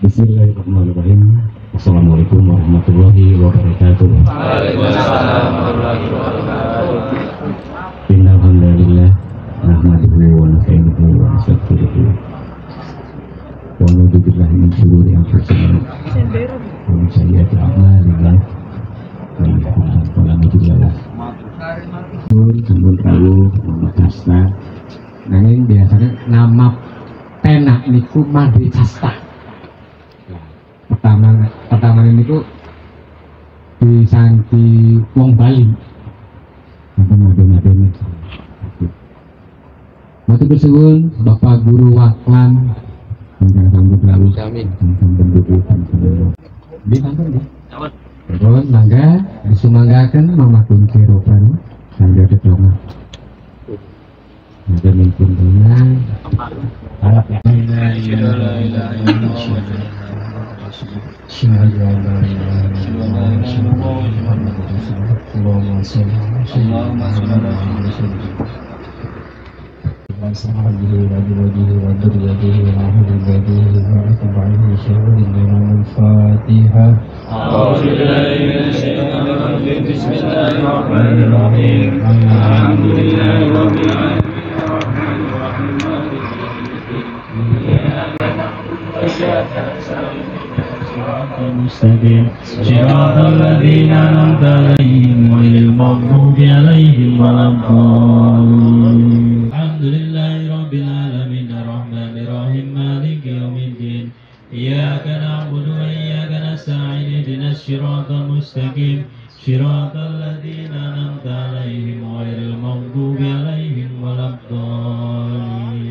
Bismillahirrahmanirrahim. Assalamualaikum warahmatullahi wabarakatuh. Waalaikumsalam warahmatullahi wabarakatuh. Innalhamdulillah nahmaduhu wa nasta'inuhu wa nastaghfiruh. Wa na'udzu billahi min shururi anfusina wa min sayyiati a'malina. Fala mudilla lahu. Sampun rawuh nama Casta. Nanging biasanya nama penak niku Made Casta. Pertama ini tuh disanti wong Bali. Made-made. Matur suwun Bapak Guru Waklan ingkang sampun lalu sampun dudukan di kantor nggih. Terus mangga disumanggaken mamaken keropan sambil ditonga. Mangga mimpin dina harap ya. المستقيم صراط الذين أنعمت عليهم غير المغضوب عليهم ولا الضالين الحمد لله رب العالمين الرحمن الرحيم مالك يوم الدين إياك نعبد وإياك نستعين اهدنا الصراط المستقيم صراط الذين أنعمت عليهم غير المغضوب عليهم ولا الضالين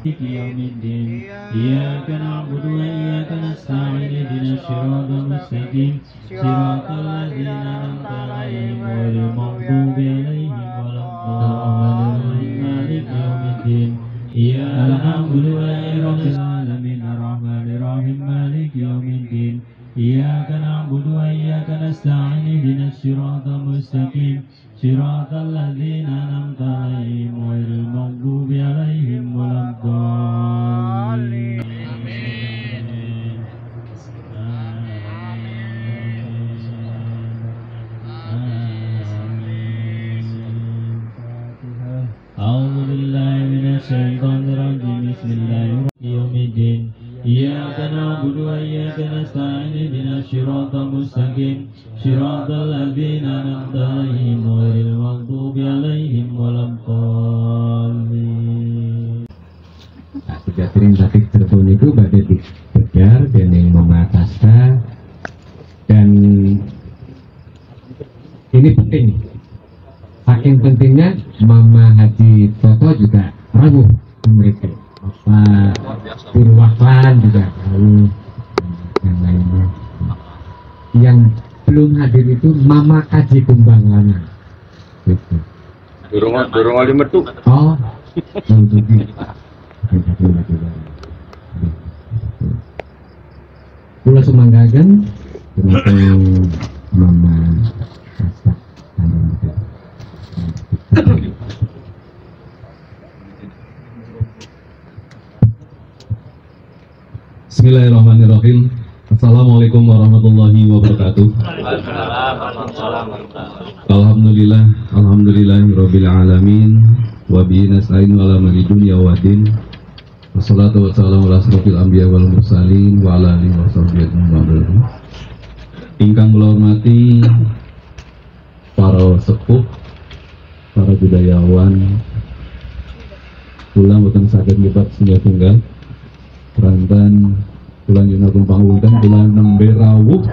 يوم الدين إياك نعبد وإياك نستعين اهدنا الصراط المستقيم صراط الذين أنعمت عليهم غير المغضوب عليهم ولا الضالين مالك يوم الدين إياك نعبد وإياك نستعين الرحمن الرحيم مالك يوم الدين إياك نعبد وإياك نستعين اهدنا الصراط المستقيم صراط الذين أنعمت عليهم غير المغضوب عليهم ولا الضالين أعوذ بالله من الشيطان الرجيم بسم الله الرحمن يوم الدين إياك نعبد وإياك نستعين اهدنا الصراط المستقيم صراط الذين أنعمت عليهم غير المغضوب عليهم ولا الضالين. Sejatirin tadi telepon itu badai dikejar dening Mama Casta, dan ini penting. Saking pentingnya Mama Haji Toto juga rawuh mereka. Bapak Guru Waklan juga rawuh, yang lainnya. Yang belum hadir itu Mama Kaji Kumbang Lana. Gitu. Durung oli metu. Oh, kula sumanggaken dumateng Mama Casta. Bismillahirrahmanirrahim. Assalamualaikum warahmatullahi wabarakatuh. Alhamdulillah, alhamdulillahirabbil alamin. Wa bihi nasta'inu ala amri dunya waddin. Wassalatu wassalamu ala asrofil anbiya wal mursalin wa ala alihi washabbihi ajmain. Ingkang kula hormati para sepuh, para budayawan, kula mboten saged nyebat setunggal kerantan kula nyunaken pangulkan kula nembe rawuh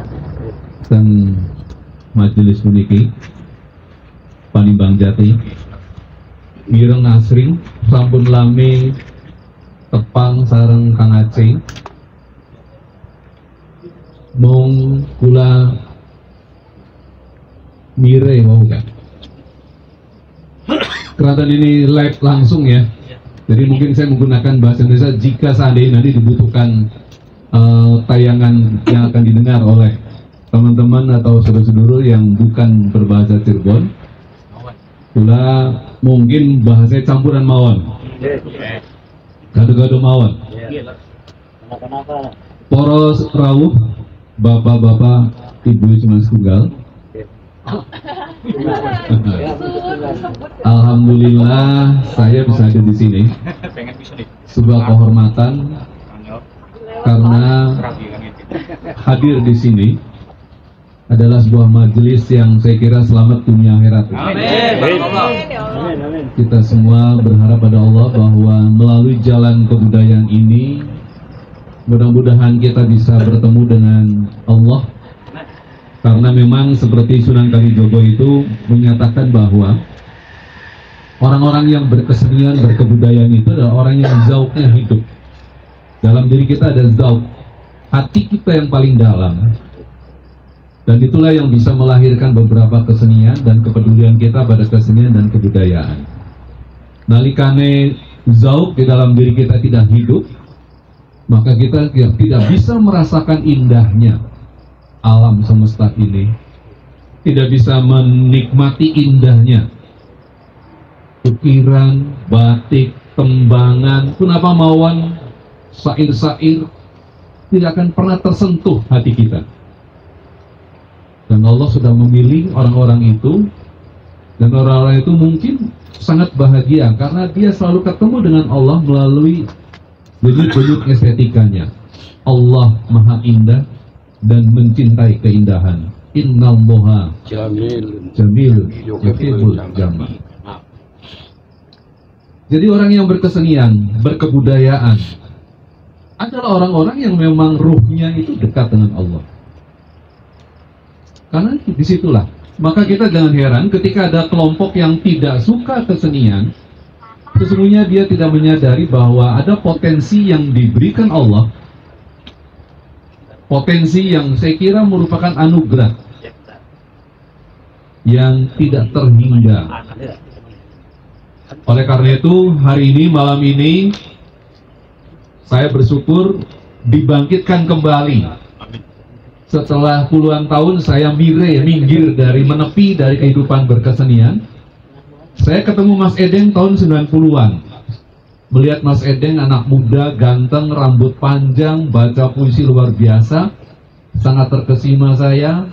teng majelis puniki Panimbang Jati mireng asring sampun lami tepang sareng Kang Aceh mung kula mire mau kan kerantan ini live langsung ya, jadi mungkin saya menggunakan bahasa Indonesia jika seandainya nanti dibutuhkan tayangan yang akan didengar oleh teman-teman atau saudara-saudara yang bukan berbahasa Cirebon. Kula mungkin bahasa campuran mawon. Gado-gado mawon. Poros rawuh, bapak-bapak, ibu cuma setunggal. Alhamdulillah saya bisa ada di sini. Sebuah kehormatan karena hadir di sini adalah sebuah majelis yang saya kira selamat dunia akhirat. Kita semua berharap pada Allah bahwa melalui jalan kebudayaan ini mudah-mudahan kita bisa bertemu dengan Allah, karena memang seperti Sunan Kalijogo itu menyatakan bahwa orang-orang yang berkesenian, berkebudayaan itu adalah orang yang zauknya hidup. Dalam diri kita ada zauk, hati kita yang paling dalam, dan itulah yang bisa melahirkan beberapa kesenian dan kepedulian kita pada kesenian dan kebudayaan. Nalikane zauk di dalam diri kita tidak hidup, maka kita tidak bisa merasakan indahnya alam semesta ini, tidak bisa menikmati indahnya ukiran, batik, tembangan, kunapa mawon, syair-syair, tidak akan pernah tersentuh hati kita. Dan Allah sudah memilih orang-orang itu, dan orang-orang itu mungkin sangat bahagia karena dia selalu ketemu dengan Allah melalui denyut-denyut estetikanya. Allah maha indah dan mencintai keindahan. Innallaha jamil yuhibbul jamal. Jadi orang yang berkesenian, berkebudayaan adalah orang-orang yang memang ruhnya itu dekat dengan Allah. Karena disitulah, maka kita jangan heran ketika ada kelompok yang tidak suka kesenian, sesungguhnya dia tidak menyadari bahwa ada potensi yang diberikan Allah, potensi yang saya kira merupakan anugerah yang tidak terhingga. Oleh karena itu, hari ini, malam ini, saya bersyukur dibangkitkan kembali. Setelah puluhan tahun saya minggir dari menepi dari kehidupan berkesenian. Saya ketemu Mas Edeng tahun 90-an. Melihat Mas Edeng, anak muda, ganteng, rambut panjang, baca puisi luar biasa, sangat terkesima saya.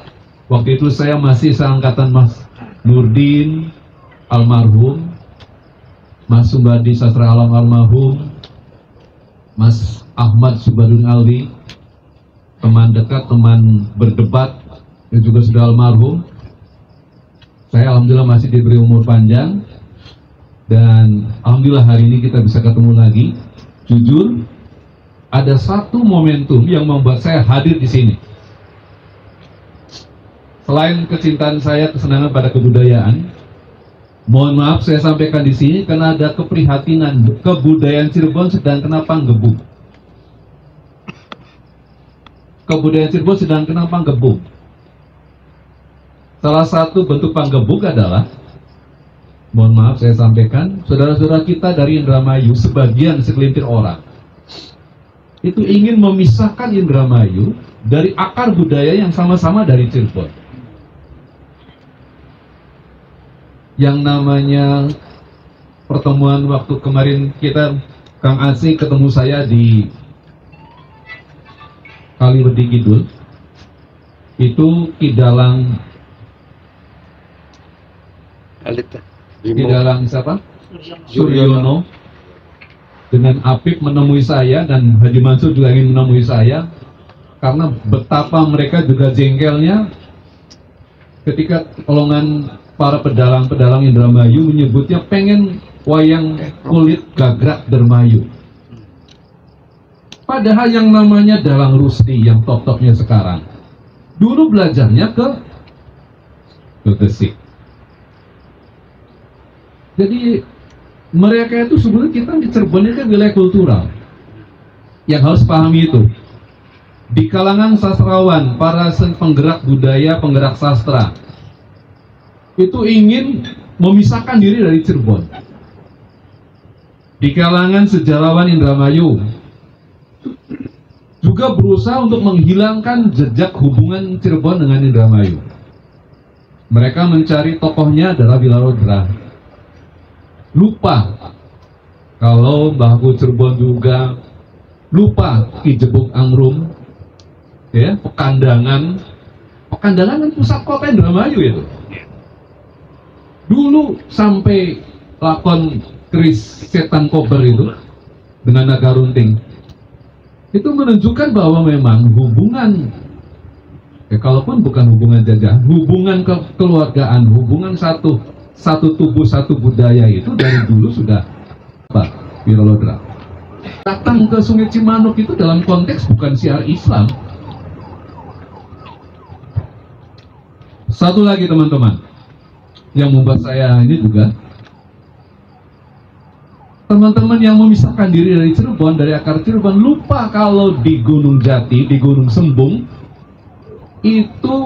Waktu itu saya masih seangkatan Mas Nurdin almarhum, Mas Sumbadi Sastra Alam almarhum, Mas Ahmad Subadun Alwi, teman dekat, teman berdebat, yang juga sudah almarhum. Saya alhamdulillah masih diberi umur panjang, dan alhamdulillah hari ini kita bisa ketemu lagi. Jujur, ada satu momentum yang membuat saya hadir di sini. Selain kecintaan saya, kesenangan pada kebudayaan, mohon maaf saya sampaikan di sini karena ada keprihatinan kebudayaan Cirebon sedang kena panggebuk. Kebudayaan Cirebon sedang kena panggebuk. Salah satu bentuk panggebuk adalah, mohon maaf saya sampaikan, saudara-saudara kita dari Indramayu, sebagian segelintir orang itu ingin memisahkan Indramayu dari akar budaya yang sama-sama dari Cirebon. Yang namanya pertemuan waktu kemarin kita, Kang Asih ketemu saya di Kaliwedi Kidul, itu Kidalang siapa? Suryono dengan Apip menemui saya, dan Haji Mansur juga ingin menemui saya, karena betapa mereka juga jengkelnya ketika golongan para pedalang-pedalang Indramayu menyebutnya pengen wayang kulit gagrak Dermayu. Padahal yang namanya Dalang Rusdi yang top-topnya sekarang, dulu belajarnya ke Gresik. Jadi mereka itu sebenarnya, kita di Cirebon ini kan wilayah kultural. Yang harus pahami itu, di kalangan sastrawan, para penggerak budaya, penggerak sastra, itu ingin memisahkan diri dari Cirebon. Di kalangan sejarawan Indramayu juga berusaha untuk menghilangkan jejak hubungan Cirebon dengan Indramayu. Mereka mencari tokohnya adalah Wilarodra. Lupa kalau Mbahku Cirebon juga lupa Ki Jebuk Angrum, ya, Pekandangan kan pusat kota Indramayu itu. Dulu sampai lakon keris setan kober itu dengan naga runting, itu menunjukkan bahwa memang hubungan, kalaupun bukan hubungan jajahan, hubungan kekeluargaan, hubungan satu tubuh satu budaya itu dari dulu sudah apa? Wirolodra. Datang ke Sungai Cimanuk itu dalam konteks bukan syiar Islam. Satu lagi teman-teman yang membuat saya ini juga, teman-teman yang memisahkan diri dari Cirebon, dari akar Cirebon, lupa kalau di Gunung Jati, di Gunung Sembung itu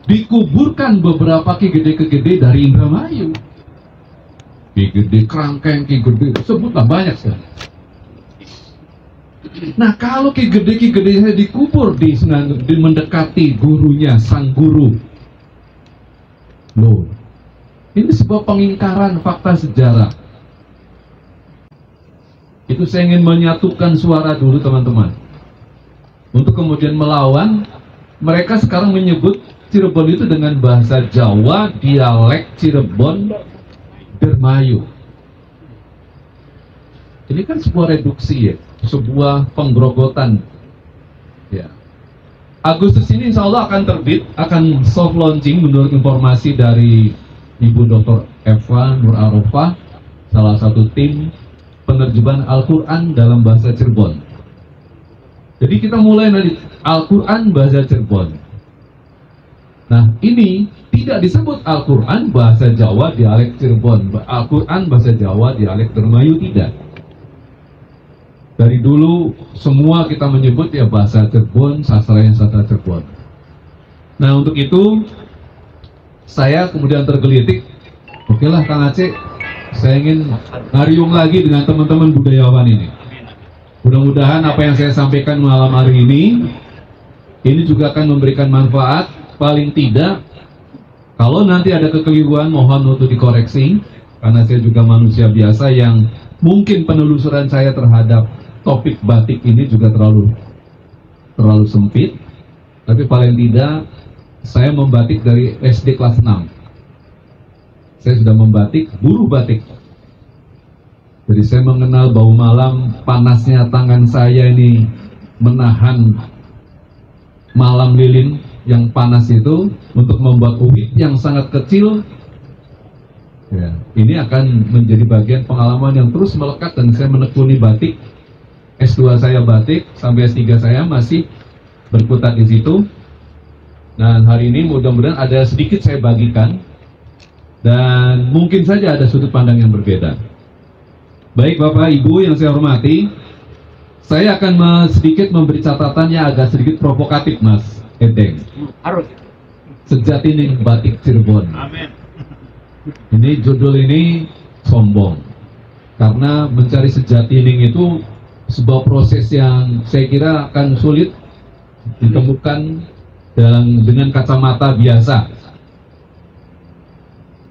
dikuburkan beberapa Ki Gede dari Indramayu. Ki Gede Krangkeng, Ki Gede, sebutlah banyak sekali. Nah, kalau Ki Gede saya dikubur di mendekati gurunya, sang guru, loh, ini sebuah pengingkaran fakta sejarah. Itu saya ingin menyatukan suara dulu teman-teman, untuk kemudian melawan. Mereka sekarang menyebut Cirebon itu dengan bahasa Jawa, dialek Cirebon, Dermayu. Ini kan sebuah reduksi ya, sebuah penggerogotan ya. Agustus ini insya Allah akan terbit, akan soft launching menurut informasi dari Ibu Dr. Eva Nur Arofah, salah satu tim penerjemahan Al-Quran dalam bahasa Cirebon. Jadi kita mulai dari Al-Quran bahasa Cirebon. Nah, ini tidak disebut Al-Quran bahasa Jawa dialek Cirebon, Al-Quran bahasa Jawa dialek Dermayu, tidak. Dari dulu semua kita menyebut ya bahasa Cirebon, sastra Cirebon. Nah, untuk itu saya kemudian tergelitik, oke lah Kang Aceh, saya ingin ngariung lagi dengan teman-teman budayawan ini. Mudah-mudahan apa yang saya sampaikan malam hari ini juga akan memberikan manfaat. Paling tidak, kalau nanti ada kekeliruan mohon untuk dikoreksi, karena saya juga manusia biasa yang mungkin penelusuran saya terhadap topik batik ini juga terlalu sempit. Tapi paling tidak, saya membatik dari SD kelas 6. Saya sudah membatik, buruh batik. Jadi saya mengenal bau malam, panasnya tangan saya ini menahan malam lilin yang panas itu untuk membuat uhit yang sangat kecil. Ya, ini akan menjadi bagian pengalaman yang terus melekat dan saya menekuni batik. S2 saya batik, sampai S3 saya masih berkutat di situ. Dan hari ini mudah-mudahan ada sedikit saya bagikan dan mungkin saja ada sudut pandang yang berbeda. Baik Bapak Ibu yang saya hormati, saya akan sedikit memberi catatan yang agak sedikit provokatif Mas Edeng. Sejatining Batik Cirebon. Amin. Ini judul ini sombong, karena mencari sejatining itu sebuah proses yang saya kira akan sulit ditemukan dengan kacamata biasa.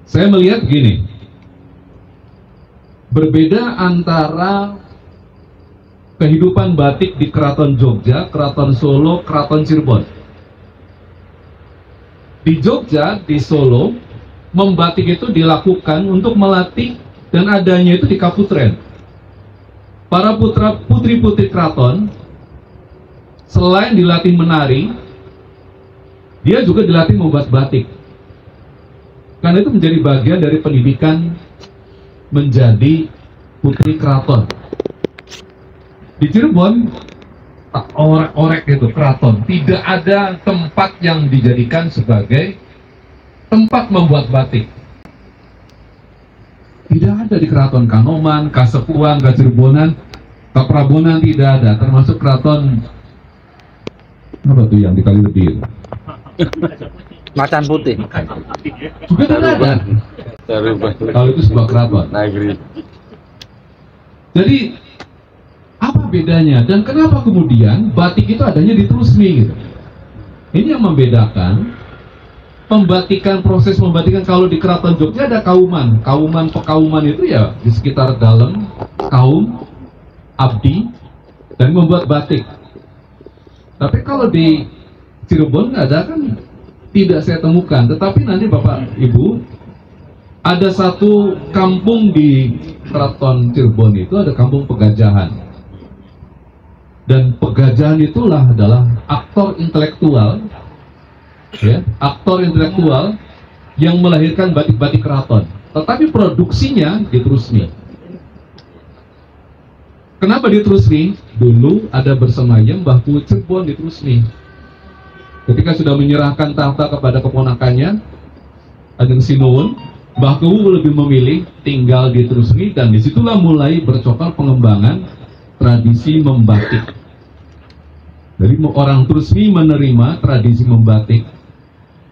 Saya melihat begini, berbeda antara kehidupan batik di Keraton Jogja, Keraton Solo, Keraton Cirebon. Di Jogja, di Solo, membatik itu dilakukan untuk melatih dan adanya itu di Kaputren. Para putri-putri keraton, selain dilatih menari, dia juga dilatih membuat batik. Karena itu menjadi bagian dari pendidikan menjadi putri keraton. Di Cirebon, orek-orek itu keraton, tidak ada tempat yang dijadikan sebagai tempat membuat batik. Tidak ada di keraton Kanoman, Kasepuan, Kacirebonan, Kaprabonan, tidak ada. Termasuk keraton apa tuh yang di Kalilebi? Macan Putih. Juga tidak ada. Kalau itu sebuah keraton. Jadi apa bedanya dan kenapa kemudian batik itu adanya di Trusmi gitu? Ini yang membedakan pembatikan, proses membatikan. Kalau di Keraton Jogja ada pekauman itu ya di sekitar dalam kaum abdi dan membuat batik. Tapi kalau di Cirebon nggak ada, kan tidak saya temukan. Tetapi nanti Bapak Ibu, ada satu kampung di Keraton Cirebon itu ada kampung Pegajahan. Dan Pegajahan itulah adalah aktor intelektual, ya, aktor intelektual yang melahirkan batik-batik keraton. Tetapi produksinya di Trusmi. Kenapa di Trusmi? Dulu ada bersemayam Mbah Kuwu Cirebon di Trusmi. Ketika sudah menyerahkan tahta kepada keponakannya, Ageng Sinuwun, Mbah Kuwu lebih memilih tinggal di Trusmi, dan disitulah mulai bercokol pengembangan tradisi membatik. Jadi orang Trusmi menerima tradisi membatik.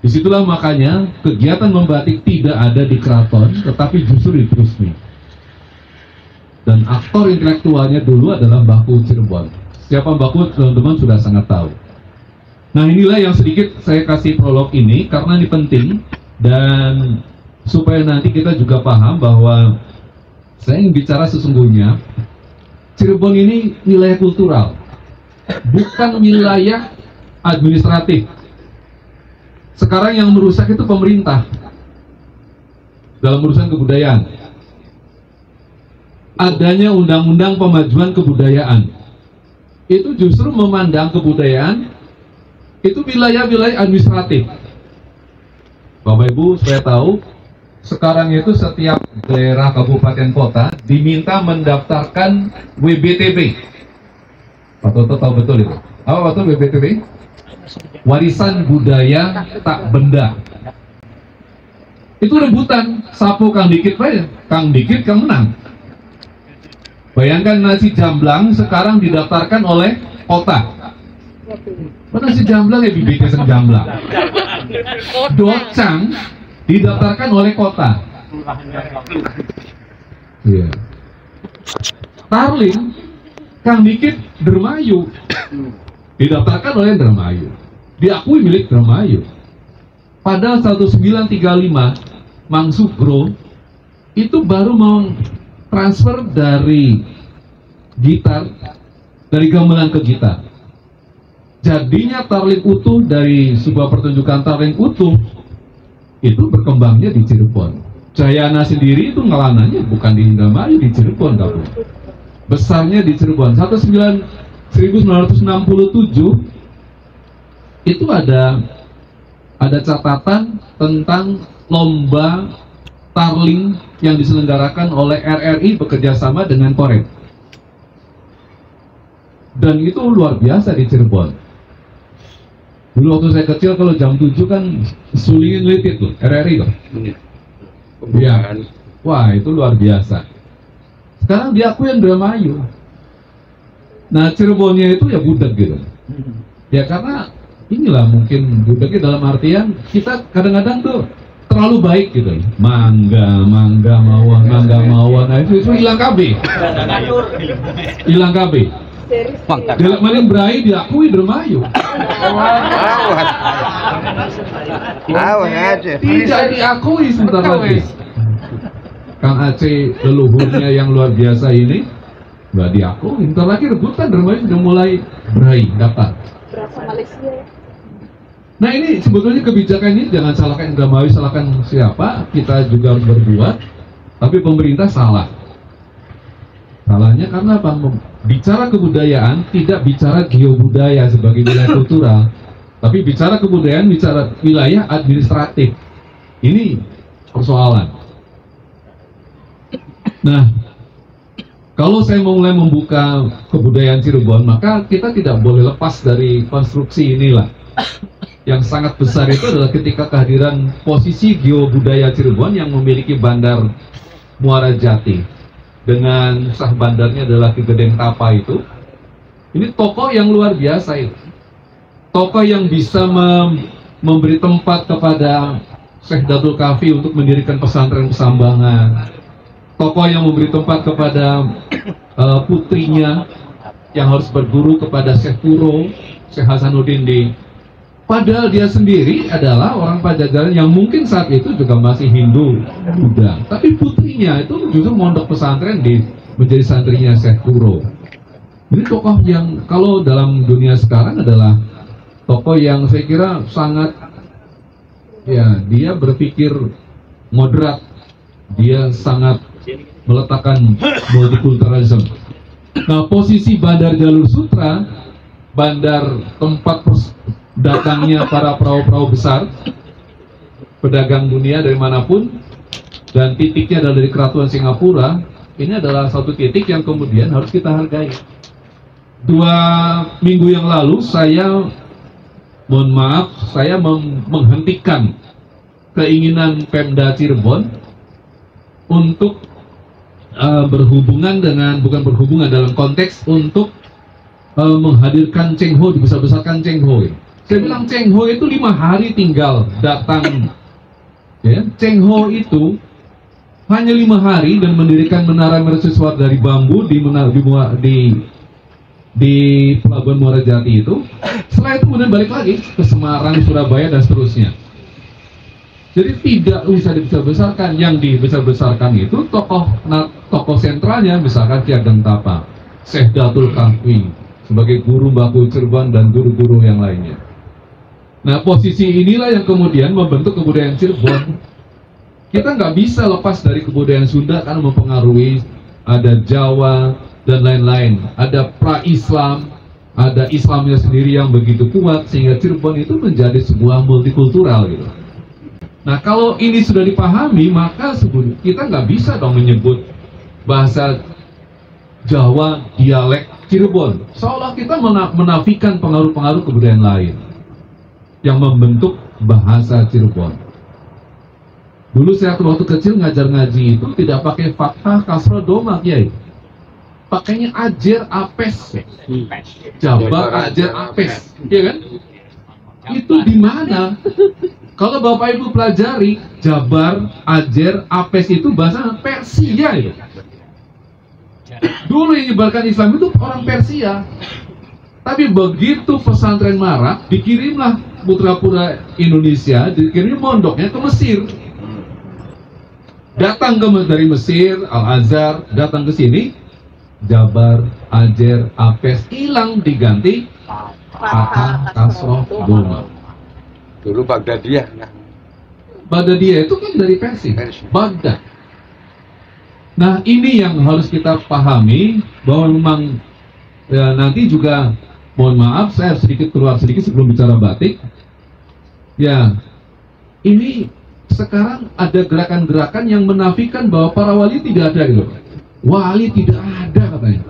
Disitulah makanya kegiatan membatik tidak ada di keraton, tetapi justru di Trusmi. Dan aktor intelektualnya dulu adalah Mbah Kuwu Cirebon. Siapa Mbah Kuwu, teman-teman sudah sangat tahu. Nah, inilah yang sedikit saya kasih prolog ini, karena ini penting, dan supaya nanti kita juga paham bahwa saya ingin bicara sesungguhnya Cirebon ini wilayah kultural, bukan wilayah administratif. Sekarang yang merusak itu pemerintah dalam urusan kebudayaan. Adanya undang-undang pemajuan kebudayaan itu justru memandang kebudayaan itu wilayah-wilayah administratif. Bapak Ibu, saya tahu sekarang itu setiap daerah kabupaten kota diminta mendaftarkan WBTB. Pak Toto tahu betul itu. Apa betul WBTB? Warisan budaya tak benda. Itu rebutan, sapu Kang Dikit aja, Kang Dikit Kang menang. Bayangkan nasi jamblang sekarang didaftarkan oleh kota. Nasi jamblang ya bibitnya jamblang. Docang didaftarkan oleh kota. Iya. Tarling, Kang Dikit Dermayu didaftarkan oleh Dermayu, diakui milik Dermayu. Pada 1935 Mang Sugro itu baru mau transfer dari gitar, dari gamelan ke gitar. Jadinya tarling utuh dari sebuah pertunjukan tarling utuh itu berkembangnya di Cirebon. Jayana sendiri itu ngelananya bukan di Indramayu, di Cirebon kamu. Besarnya di Cirebon. 1967 itu ada catatan tentang lomba tarling yang diselenggarakan oleh RRI bekerjasama dengan Korem. Dan itu luar biasa di Cirebon. Dulu waktu saya kecil kalau jam 7 kan sulingin litit tuh, RRI tuh. Iya. Wah, itu luar biasa. Sekarang diakui Indramayu. Nah, Cirebonnya itu ya budeg gitu. Ya karena inilah mungkin budegnya dalam artian kita kadang-kadang tuh terlalu baik gitu. Mangga mawon. Nah itu hilang KB. Hilang KB. Dalam maling berai diakui Indramayu. Tidak diakui sebentar lagi. Kang Aceh leluhurnya yang luar biasa ini nggak diakui. Sebentar lagi rebutan Indramayu sudah mulai berai dapat. Nah ini sebetulnya kebijakan ini jangan salahkan Indramayu, salahkan siapa, kita juga harus berbuat. Tapi pemerintah salah. Salahnya karena apa? Bicara kebudayaan tidak bicara geobudaya sebagai wilayah kultural, tapi bicara kebudayaan bicara wilayah administratif. Ini persoalan. Nah, kalau saya mulai membuka kebudayaan Cirebon, maka kita tidak boleh lepas dari konstruksi inilah. Yang sangat besar itu adalah ketika kehadiran posisi geobudaya Cirebon yang memiliki bandar Muara Jati. Dengan sah bandarnya adalah Ki Gedeng Tapa itu. Ini tokoh yang luar biasa itu. Tokoh yang bisa memberi tempat kepada Syekh Datul Kafi untuk mendirikan pesantren Pesambangan. Tokoh yang memberi tempat kepada putrinya yang harus berguru kepada Syekh Puro, Syekh Hasanuddin di Padahal dia sendiri adalah orang Pajajaran yang mungkin saat itu juga masih Hindu, Buddha. Tapi putrinya itu justru mondok pesantren menjadi santrinya Syekh Kuro. Ini tokoh yang kalau dalam dunia sekarang adalah tokoh yang saya kira sangat, ya, dia berpikir moderat, dia sangat meletakkan multikulturalisme. Nah, posisi Bandar Jalur Sutra, bandar tempat datangnya para perahu-perahu besar, pedagang dunia dari manapun, dan titiknya adalah dari Kerajaan Singapura, ini adalah satu titik yang kemudian harus kita hargai. 2 minggu yang lalu saya, mohon maaf, saya menghentikan keinginan Pemda Cirebon untuk berhubungan dengan, bukan berhubungan dalam konteks untuk menghadirkan Cheng Ho, dibesar-besarkan Cheng Ho. Saya bilang Cheng Ho itu 5 hari tinggal datang, ya. Cheng Ho itu hanya 5 hari dan mendirikan menara mercusuar dari bambu di Pelabuhan Muara Jati itu. Setelah itu kemudian balik lagi ke Semarang, Surabaya, dan seterusnya. Jadi tidak bisa dibesar-besarkan. Yang dibesar-besarkan itu tokoh sentralnya, misalkan Ki Ageng Tapa, Syekh Datul Kahfi sebagai guru baku Cirebon dan guru-guru yang lainnya. Nah, posisi inilah yang kemudian membentuk kebudayaan Cirebon. Kita nggak bisa lepas dari kebudayaan Sunda karena mempengaruhi, ada Jawa dan lain-lain, ada pra-Islam, ada Islamnya sendiri yang begitu kuat sehingga Cirebon itu menjadi sebuah multikultural gitu. Nah, kalau ini sudah dipahami, maka kita nggak bisa dong menyebut bahasa Jawa dialek Cirebon, seolah kita menafikan pengaruh-pengaruh kebudayaan lain yang membentuk bahasa Cirebon. Dulu saya waktu kecil ngajar ngaji itu tidak pakai fathah, kasroh, doma, kiai. Pakainya ajer, apes, jabar, ajer, apes, ya kan? Itu di mana? Kalau Bapak Ibu pelajari, jabar, ajer, apes itu bahasa Persia itu. Dulu yang menyebarkan Islam itu orang Persia. Tapi begitu pesantren marak, dikirimlah putra-putra Indonesia, dikirim mondoknya ke Mesir. Datang dari Mesir, Al-Azhar, datang ke sini, jabar, ajer, apes, hilang, diganti fathah, kasroh, doma. Dulu Baghdadiyah. Baghdadiyah itu kan dari Persia, Baghdad. Nah, ini yang harus kita pahami, bahwa memang ya, nanti juga, mohon maaf, saya keluar sedikit sebelum bicara batik. Ya, ini sekarang ada gerakan-gerakan yang menafikan bahwa para wali tidak ada gitu. Wali tidak ada katanya.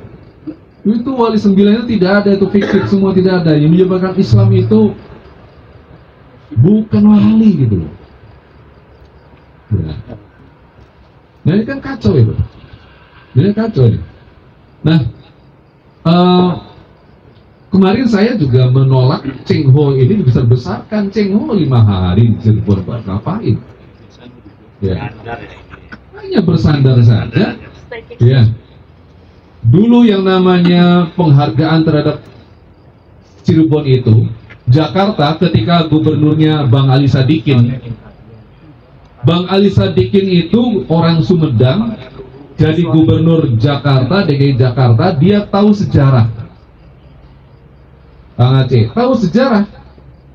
Itu wali 9 itu tidak ada, itu fiktif semua tidak ada. Yang menyebabkan Islam itu bukan wali gitu loh. Ya. Nah, ini kan kacau itu. Ini kacau ini. Nah, kemarin saya juga menolak Cheng Ho ini dibesar-besarkan. Cheng Ho 5 hari di Cirebon, ngapain? Ya. Hanya bersandar saja. Ya. Dulu yang namanya penghargaan terhadap Cirebon itu, Jakarta ketika gubernurnya Bang Ali Sadikin. Bang Ali Sadikin itu orang Sumedang, jadi gubernur Jakarta, DKI Jakarta, dia tahu sejarah. Kang Aceh, tahu sejarah.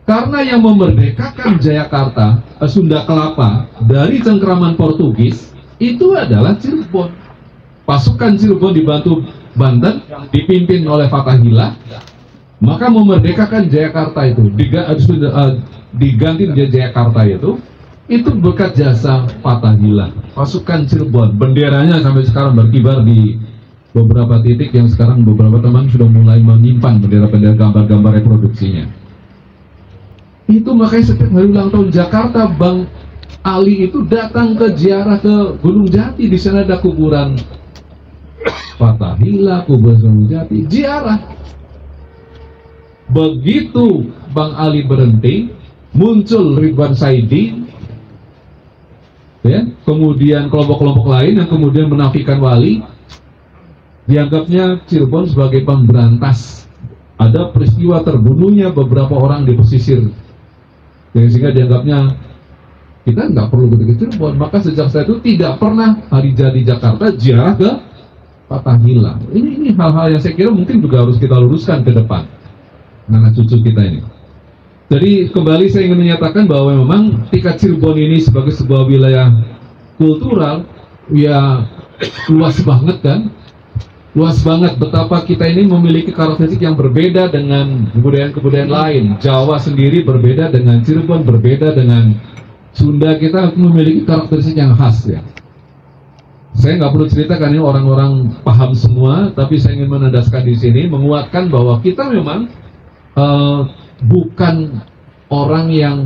Karena yang memerdekakan Jayakarta, Sunda Kelapa, dari cengkraman Portugis, itu adalah Cirebon. Pasukan Cirebon dibantu Banten, dipimpin oleh Fatahillah, maka memerdekakan Jayakarta itu, diganti menjadi Jayakarta itu berkat jasa Fatahillah. Pasukan Cirebon, benderanya sampai sekarang berkibar di beberapa titik yang sekarang beberapa teman sudah mulai menyimpan bendera-bendera gambar-gambar reproduksinya. Itu makanya setiap hari ulang tahun Jakarta, Bang Ali itu datang ke ziarah ke Gunung Jati. Di sana ada kuburan Fatahillah, kuburan Gunung Jati, ziarah. Begitu Bang Ali berhenti, muncul Ridwan Saidi, ya, kemudian kelompok-kelompok lain yang kemudian menafikan wali. Dianggapnya Cirebon sebagai pemberantas. Ada peristiwa terbunuhnya beberapa orang di pesisir Sehingga dianggapnya kita nggak perlu ke Cirebon. Maka sejak saya itu tidak pernah hari jadi Jakarta ziarah ke Fathahillah. Ini hal-hal yang saya kira mungkin juga harus kita luruskan ke depan anak cucu kita ini. Jadi kembali saya ingin menyatakan bahwa memang tingkat Cirebon ini sebagai sebuah wilayah kultural ya luas banget kan, luas banget. Betapa kita ini memiliki karakteristik yang berbeda dengan kebudayaan-kebudayaan lain. Jawa sendiri berbeda dengan Cirebon, berbeda dengan Sunda. Kita memiliki karakteristik yang khas ya. Saya nggak perlu cerita karena ini orang-orang paham semua, tapi saya ingin menandaskan di sini, menguatkan bahwa kita memang bukan orang yang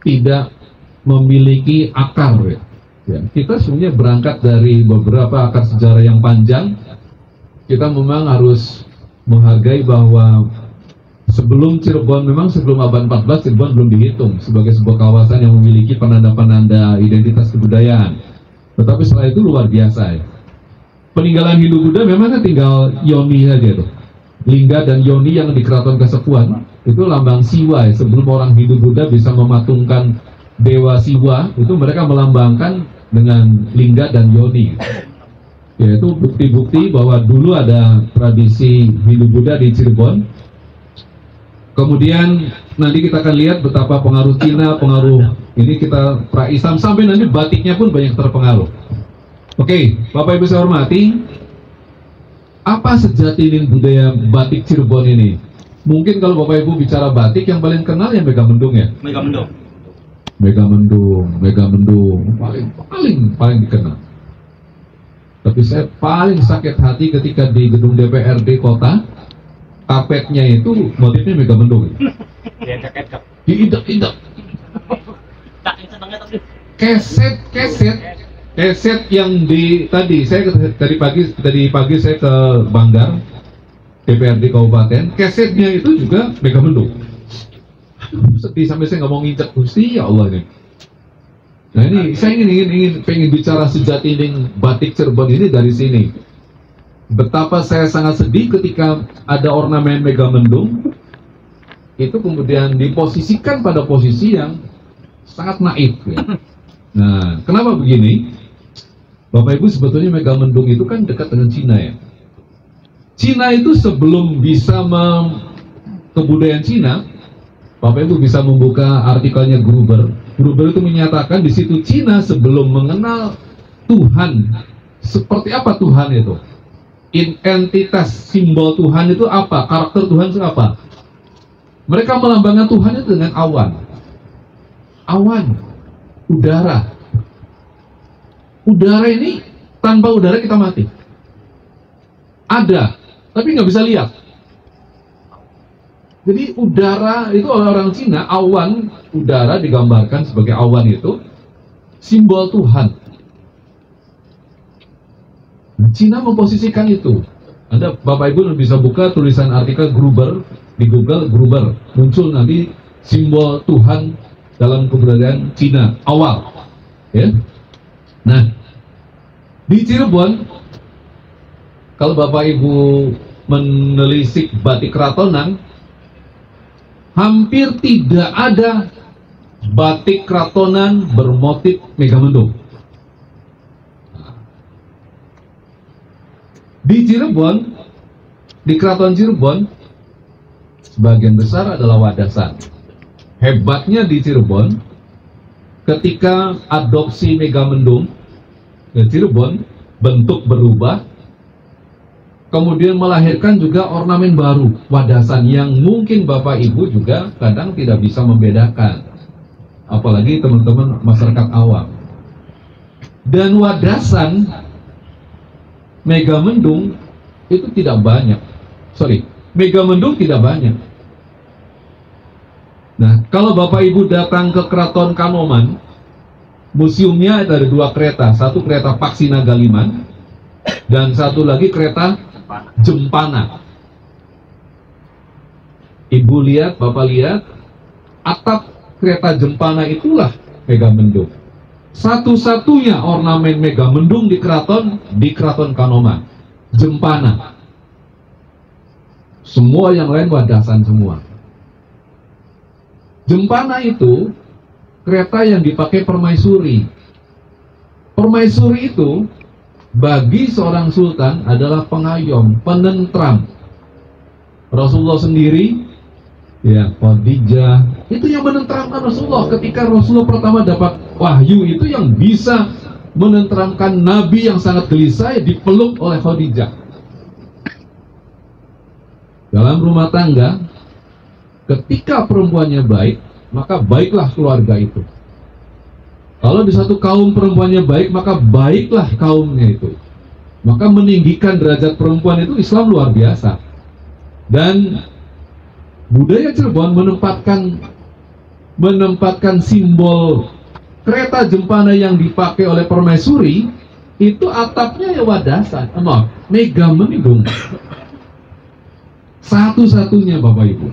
tidak memiliki akar ya. Kita sebenarnya berangkat dari beberapa akar sejarah yang panjang. Kita memang harus menghargai bahwa sebelum Cirebon, memang sebelum abad 14 Cirebon belum dihitung sebagai sebuah kawasan yang memiliki penanda-penanda identitas kebudayaan. Tetapi setelah itu luar biasa ya. Peninggalan Hindu-Buddha memang kan tinggal Yoni saja tuh. Lingga dan Yoni yang di Keraton Kasepuhan itu lambang Siwa ya. Sebelum orang Hindu-Buddha bisa mematungkan Dewa Siwa, itu mereka melambangkan dengan Lingga dan Yoni. Yaitu bukti-bukti bahwa dulu ada tradisi Hindu-Buddha di Cirebon. Kemudian nanti kita akan lihat betapa pengaruh Cina, pengaruh ini kita pra-Islam, sampai nanti batiknya pun banyak terpengaruh. Oke, Bapak Ibu saya hormati, apa sejati budaya batik Cirebon ini? Mungkin kalau Bapak Ibu bicara batik, yang paling kenal ya Megamendung ya? Megamendung, paling dikenal. Tapi saya paling sakit hati ketika di gedung DPRD kota, kapetnya itu motifnya Megamendung. Diindak-indak. Keset yang tadi pagi saya ke Banggar DPRD Kabupaten, kesetnya itu juga Megamendung. Sedih sampai saya nggak mau nginjak Gusti ya Allah ini. Nah ini saya pengen bicara sejati batik Cirebon ini dari sini. Betapa saya sangat sedih ketika ada ornamen Megamendung itu kemudian diposisikan pada posisi yang sangat naif ya. Nah kenapa begini? Bapak Ibu, sebetulnya Megamendung itu kan dekat dengan Cina ya. Cina itu sebelum bisa kebudayaan Cina, Bapak Ibu bisa membuka artikelnya Gruber. Gruber itu menyatakan di situ Cina sebelum mengenal Tuhan, seperti apa Tuhan itu? Entitas simbol Tuhan itu apa? Karakter Tuhan itu apa? Mereka melambangkan Tuhan itu dengan awan. Awan, udara. Udara ini, tanpa udara kita mati. Ada, tapi nggak bisa lihat. Jadi udara itu orang Cina, awan, udara digambarkan sebagai awan itu simbol Tuhan. Cina memposisikan itu. Anda Bapak Ibu bisa buka tulisan artikel Gruber di Google, Gruber, muncul nanti simbol Tuhan dalam kebudayaan Cina awal. Ya. Nah, di Cirebon, kalau Bapak Ibu menelisik batik keratonan, hampir tidak ada batik keratonan bermotif Megamendung. Di Cirebon, di Keraton Cirebon, sebagian besar adalah wadasan. Hebatnya di Cirebon, ketika adopsi Megamendung ke Cirebon, bentuk berubah, kemudian melahirkan juga ornamen baru, wadasan, yang mungkin Bapak Ibu juga kadang tidak bisa membedakan, apalagi teman-teman masyarakat awam. Dan wadasan Megamendung itu tidak banyak. Megamendung tidak banyak. Nah, kalau Bapak Ibu datang ke Keraton Kanoman, museumnya ada dua kereta, satu kereta Paksi Nagaliman dan satu lagi kereta Jempana. Ibu lihat, Bapak lihat, atap kereta Jempana itulah Megamendung. Satu-satunya ornamen Megamendung di Keraton Kanoman, Jempana. Semua yang lain wadasan semua. Jempana itu kereta yang dipakai permaisuri. Permaisuri itu bagi seorang sultan adalah pengayom, penentram. Rasulullah sendiri, ya, Khadijah, itu yang menenteramkan Rasulullah. Ketika Rasulullah pertama dapat wahyu, itu yang bisa menenteramkan Nabi yang sangat gelisah, dipeluk oleh Khadijah. Dalam rumah tangga, ketika perempuannya baik, maka baiklah keluarga itu. Kalau di satu kaum perempuannya baik, maka baiklah kaumnya itu. Maka meninggikan derajat perempuan itu Islam luar biasa. Dan budaya Cirebon menempatkan simbol kereta jempana yang dipakai oleh permaisuri itu atapnya ya wadasan, mega mendung. Satu-satunya Bapak Ibu.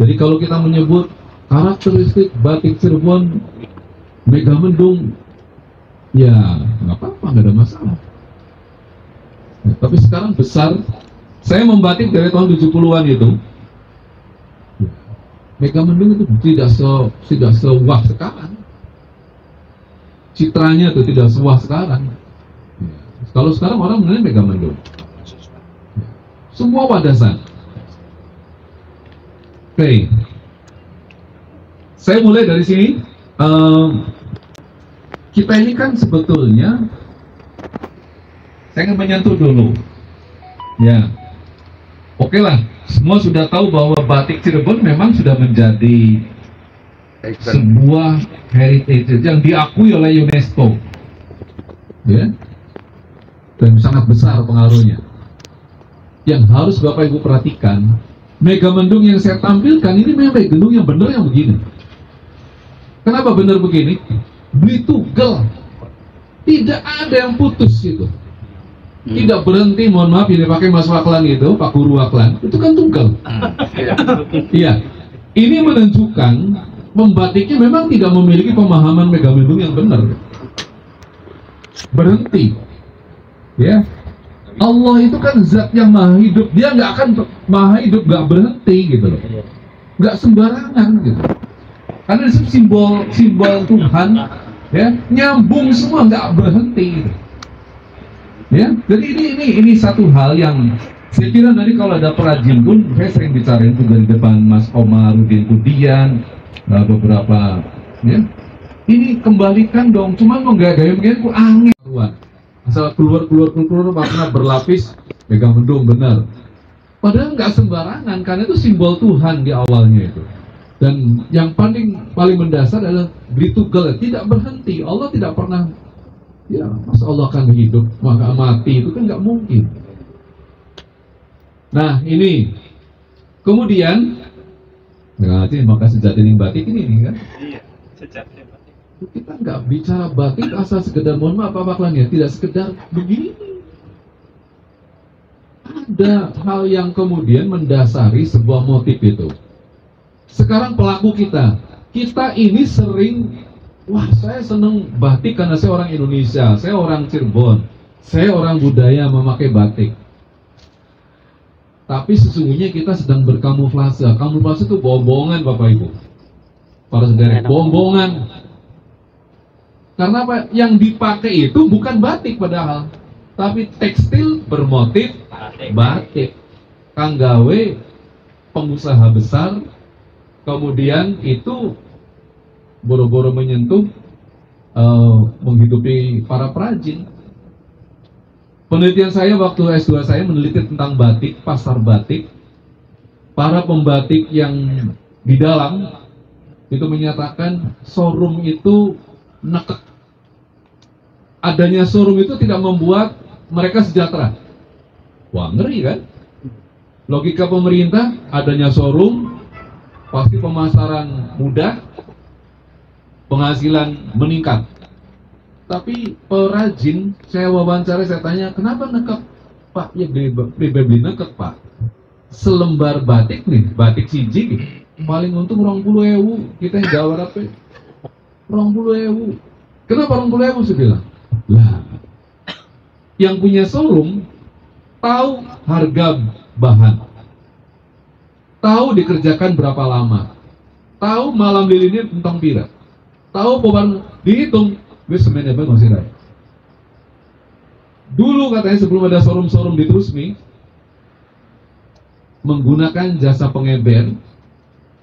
Jadi kalau kita menyebut karakteristik batik Cirebon mega mendung, ya nggak apa-apa, nggak ada masalah. Nah, tapi sekarang besar. Saya membatik dari tahun 70-an itu. Mega mendung itu tidak sewah sekarang. Citranya itu tidak sewah sekarang. Kalau sekarang orang mengenai mega mendung. Semua wadasan. Oke. Saya mulai dari sini. Kita ini kan sebetulnya, saya ingin menyentuh dulu. Ya. Oke lah, semua sudah tahu bahwa batik Cirebon memang sudah menjadi sebuah heritage yang diakui oleh UNESCO, ya, dan sangat besar pengaruhnya. Yang harus Bapak Ibu perhatikan, mega mendung yang saya tampilkan ini memang mega mendung yang benar yang begini. Kenapa benar begini? Beli tugel, tidak ada yang putus itu. Tidak berhenti, mohon maaf, ini pakai Mas Waklan itu, Pak Guru Waklan, itu kan tunggal. Iya, ini menunjukkan membatiknya memang tidak memiliki pemahaman mega mendung yang benar. Berhenti, ya. Allah itu kan zat yang maha hidup, dia nggak akan maha hidup nggak berhenti gitu loh, nggak sembarangan gitu. Karena itu simbol Tuhan, ya, nyambung semua, nggak berhenti gitu. Ya, jadi ini satu hal yang saya kira nanti kalau ada perajin pun, saya sering bicara itu dari depan Mas Omarudin Kudian, beberapa, ya, ini kembalikan dong, cuma menggaya-gaya mungkin angin, asal keluar makna berlapis, mega mendung benar. Padahal nggak sembarangan, karena itu simbol Tuhan di awalnya itu. Dan yang paling mendasar adalah beli tugel, tidak berhenti. Allah tidak pernah, ya, masa Allah akan hidup maka mati, itu kan nggak mungkin. Nah ini kemudian maka sejatining batik ini kan, iya, sejatining batik. Kita nggak bicara batik asal sekedar, mohon maaf Pak Baklan ya, tidak sekedar begini. Ada hal yang kemudian mendasari sebuah motif itu. Sekarang pelaku kita ini sering, wah, saya seneng batik karena saya orang Indonesia, saya orang Cirebon, saya orang budaya memakai batik. Tapi sesungguhnya kita sedang berkamuflase. Kamuflase itu bohongan Bapak Ibu, para saudara, bohongan. Karena apa? Yang dipakai itu bukan batik padahal, tapi tekstil bermotif batik. Kang gawe pengusaha besar, kemudian itu boro-boro menyentuh, menghidupi para perajin. Penelitian saya waktu S2 saya meneliti tentang batik, pasar batik. Para pembatik yang di dalam itu menyatakan showroom itu nekek. Adanya showroom itu tidak membuat mereka sejahtera. Wah, ngeri kan? Logika pemerintah, adanya showroom pasti pemasaran mudah, penghasilan meningkat. Tapi perajin, saya wawancara, saya tanya, kenapa nekek Pak? Ya beli nekek Pak. Selembar batik nih, batik siji paling untung 20.000. Kita yang Jawa apa? 20.000. Kenapa 20.000 saya bilang? Lah, yang punya showroom tahu harga bahan, tahu dikerjakan berapa lama, tahu malam lilinnya tentang pira, tahu pohon dihitung, wis semennya bang masih ada. Dulu katanya sebelum ada showroom di Trusmi, menggunakan jasa pengeber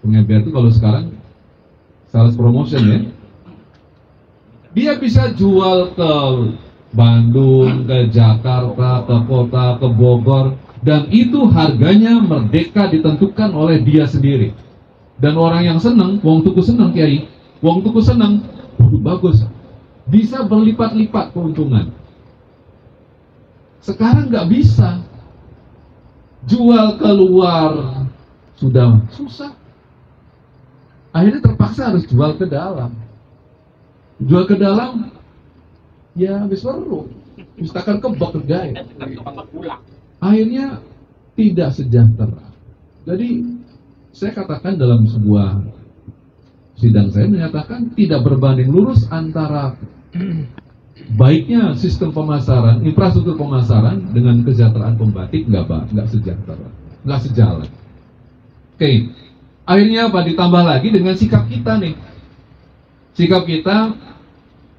itu kalau sekarang sales promotion ya, dia bisa jual ke Bandung, ke Jakarta, ke kota, ke Bogor, dan itu harganya merdeka ditentukan oleh dia sendiri. Dan orang yang senang, wong tuku senang Kiai, wong tuku senang, bagus, bisa berlipat-lipat keuntungan. Sekarang nggak bisa, jual keluar sudah susah. Akhirnya terpaksa harus jual ke dalam. Jual ke dalam, ya habis baru, misalkan kebak kerja. Akhirnya tidak sejahtera. Jadi saya katakan dalam sebuah sidang saya menyatakan tidak berbanding lurus antara baiknya sistem pemasaran, infrastruktur pemasaran dengan kesejahteraan pembatik nggak sejahtera, nggak sejalan. Oke. Akhirnya apa? Ditambah lagi dengan sikap kita nih. Sikap kita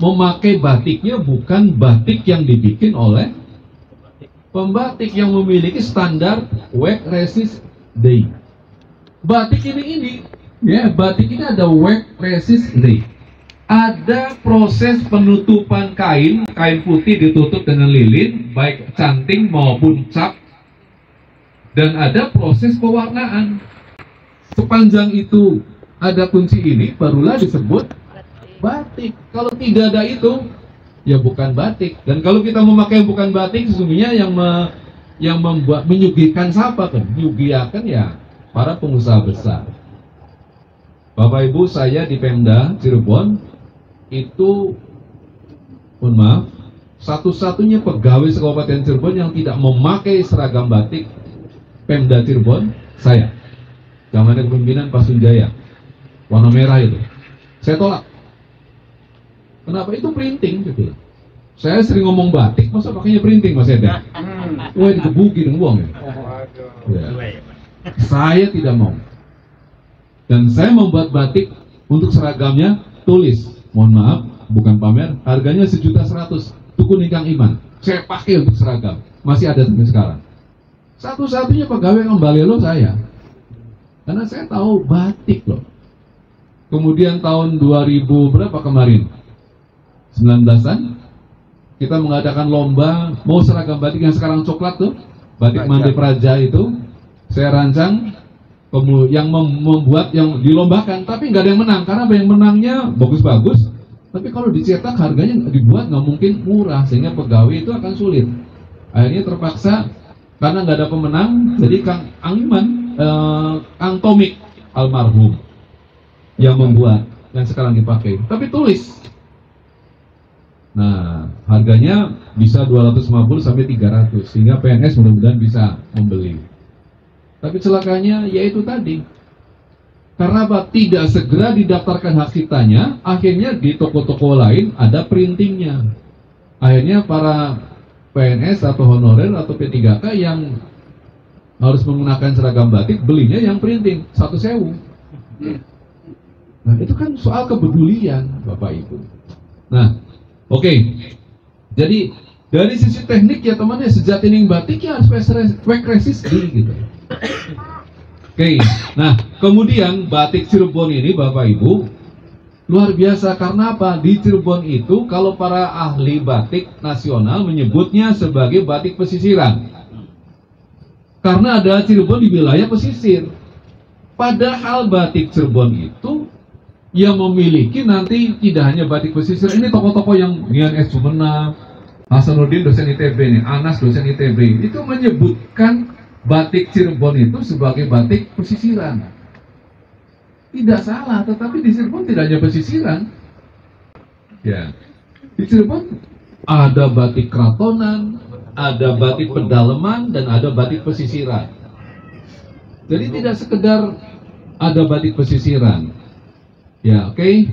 memakai batiknya bukan batik yang dibikin oleh pembatik yang memiliki standar wax resist day. Batik ini ya, batik ini ada wax resist day. Ada proses penutupan kain putih ditutup dengan lilin, baik canting maupun cap, dan ada proses pewarnaan. Sepanjang itu ada kunci ini, barulah disebut batik. Kalau tidak ada itu, ya bukan batik. Dan kalau kita memakai bukan batik, sesungguhnya yang membuat menyuguhkan siapa kan? Menyuguhkan ya para pengusaha besar. Bapak Ibu, saya di Pemda Cirebon itu, mohon maaf, satu-satunya pegawai Kabupaten Cirebon yang tidak memakai seragam batik Pemda Cirebon, saya. Zamannya kepemimpinan Pak Sunjaya, warna merah itu, saya tolak. Kenapa? Itu printing gitu. Saya sering ngomong batik, masa pakainya printing Mas Eda? Wah, dikebukin uang ya. Saya tidak mau. Dan saya membuat batik untuk seragamnya tulis, mohon maaf, bukan pamer, harganya 1.100.000, tuku nikang iman. Saya pakai untuk seragam, masih ada sampai sekarang. Satu-satunya pegawai Balelo saya. Karena saya tahu batik loh. Kemudian tahun 2000 berapa kemarin? 19-an kita mengadakan lomba mau seragam batik yang sekarang coklat tuh, batik Mande Praja itu saya rancang, yang membuat yang dilombakan, tapi nggak ada yang menang karena yang menangnya bagus-bagus, tapi kalau dicetak harganya dibuat nggak mungkin murah sehingga pegawai itu akan sulit. Akhirnya terpaksa karena nggak ada pemenang, jadi Kang Angiman, Kang Tomik almarhum yang membuat yang sekarang dipakai, tapi tulis. Nah, harganya bisa 250 sampai 300 sehingga PNS mudah-mudahan bisa membeli. Tapi celakanya yaitu tadi, karena apa? Tidak segera didaftarkan hak ciptanya, akhirnya di toko-toko lain ada printingnya. Akhirnya para PNS atau honorer atau P3K yang harus menggunakan seragam batik, belinya yang printing 1.000. Nah, itu kan soal kepedulian Bapak Ibu. Nah, oke. Jadi dari sisi teknik ya teman-teman, sejatining batik ya harus wax resist gitu. Oke. Nah, kemudian batik Cirebon ini Bapak Ibu luar biasa karena apa? Di Cirebon itu kalau para ahli batik nasional menyebutnya sebagai batik pesisiran. Karena ada Cirebon di wilayah pesisir. Padahal batik Cirebon itu yang memiliki nanti tidak hanya batik pesisir. Ini tokoh-tokoh yang Nian S. Sumena, Hasanuddin dosen ITB ini, Anas dosen ITB, itu menyebutkan batik Cirebon itu sebagai batik pesisiran. Tidak salah, tetapi di Cirebon tidak hanya pesisiran. Ya, di Cirebon ada batik keratonan, ada batik pedalaman, dan ada batik pesisiran. Jadi tidak sekedar ada batik pesisiran. Ya, oke.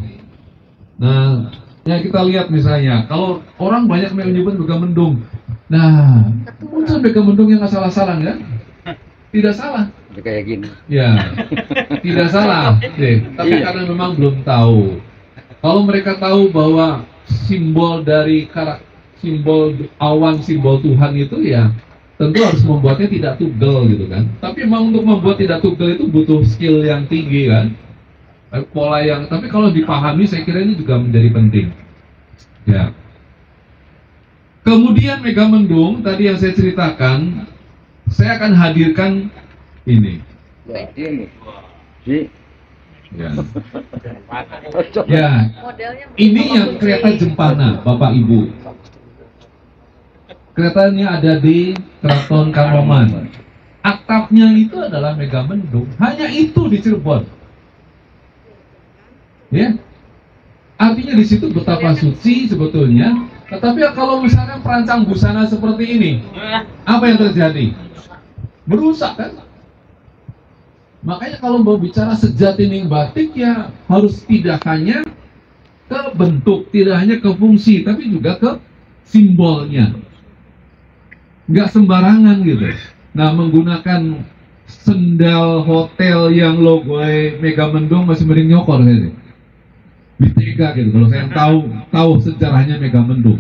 Nah, ya kita lihat misalnya, kalau orang banyak menyebut Megamendung. Nah, muncul Megamendung yang asal-asalan kan? Tidak salah. kayak gini. Ya, tidak salah, deh. Tapi Iya. karena memang belum tahu. Kalau mereka tahu bahwa simbol dari simbol awan, simbol Tuhan itu ya tentu harus membuatnya tidak tugel gitu kan. Tapi memang untuk membuat tidak tugel itu butuh skill yang tinggi kan. Pola yang, tapi kalau dipahami saya kira ini juga menjadi penting. Ya. Kemudian Megamendung tadi yang saya ceritakan, saya akan hadirkan ini. Ya, ini. Ji. Ya. Ya, ini yang kereta Jempana, Bapak Ibu. Keretanya ada di Keraton Kanoman. Atapnya itu adalah Megamendung. Hanya itu di Cirebon. Ya. Artinya di situ betapa suci sebetulnya. Tetapi kalau misalnya perancang busana seperti ini, apa yang terjadi? Merusak kan? Makanya kalau mau bicara sejatining batik ya harus tidak hanya ke bentuk, tidak hanya ke fungsi, tapi juga ke simbolnya. Nggak sembarangan gitu. Nah, menggunakan sendal hotel yang logo Megamendung masih mending nyokor saya sih. Ditega gitu. Kalau saya tahu sejarahnya Megamendung.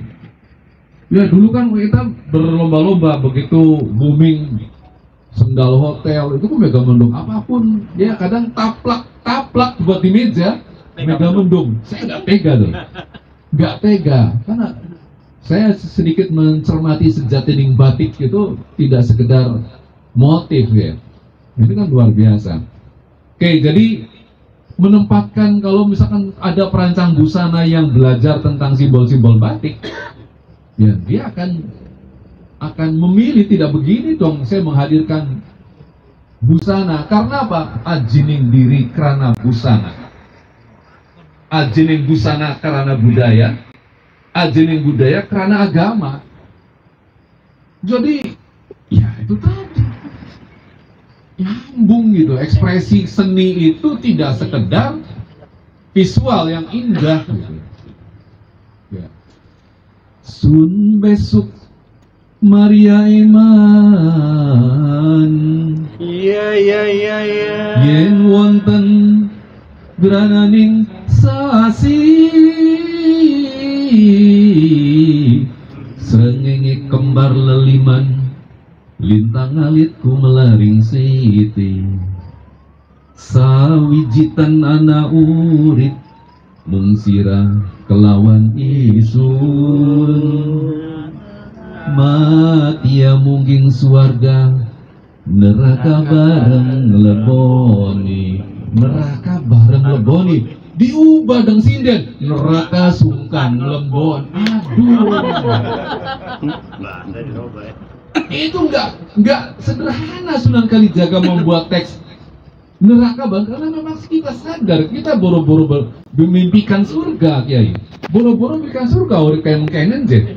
Ya dulu kan kita berlomba-lomba begitu booming sendal hotel itu kan Megamendung apapun ya kadang taplak buat di meja Megamendung. Saya nggak tega loh, nggak tega karena saya sedikit mencermati sejatining batik itu tidak sekedar motif ya, itu kan luar biasa. Oke, jadi menempatkan kalau misalkan ada perancang busana yang belajar tentang simbol-simbol batik, ya dia akan memilih tidak begini dong saya menghadirkan busana karena apa? Ajining diri karena busana, ajining busana karena budaya, ajining budaya karena agama. Jadi ya itu tadi nyambung gitu. Ekspresi seni itu tidak sekedar visual yang indah gitu. Ya. Sun besok Maria Iman Iya. yen wonten grananing sasi srengenge kembar leliman lintang alitku melaring siti sawijitan ana urip mung sirah kelawan isun matia mungging suarga neraka bareng leboni, neraka bareng leboni diubah deng sinden neraka sungkan lembon. Aduh, itu nggak sederhana Sunan Kalijaga membuat teks neraka bang, karena memang kita sadar kita boro-boro memimpikan surga, Kiai. Boro-boro memimpikan surga, orang kayak mengkainen jet.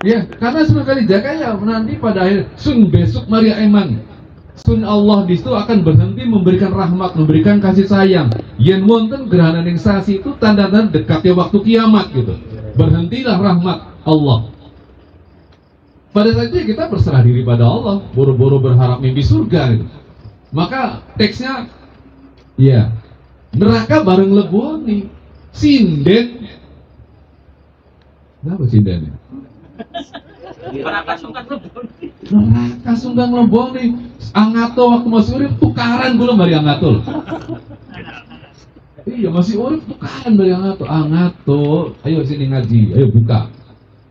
Ya, karena Sunan Kalijaga ya nanti pada akhir sun besok Maria Eman, sun Allah di situ akan berhenti memberikan rahmat, memberikan kasih sayang. Yen wonten gerhana ning sasi itu tanda-tanda dekatnya waktu kiamat gitu. Berhentilah rahmat Allah. Pada saat itu kita berserah diri pada Allah, boro-boro berharap mimpi surga gitu. Maka teksnya ya neraka bareng leboni sinden. Kenapa sindennya? Neraka sunggang leboni angato waktu masih urip tukaran gula bari angato. Iya masih urip tukaran bari angato. Ayo sini ngaji, ayo buka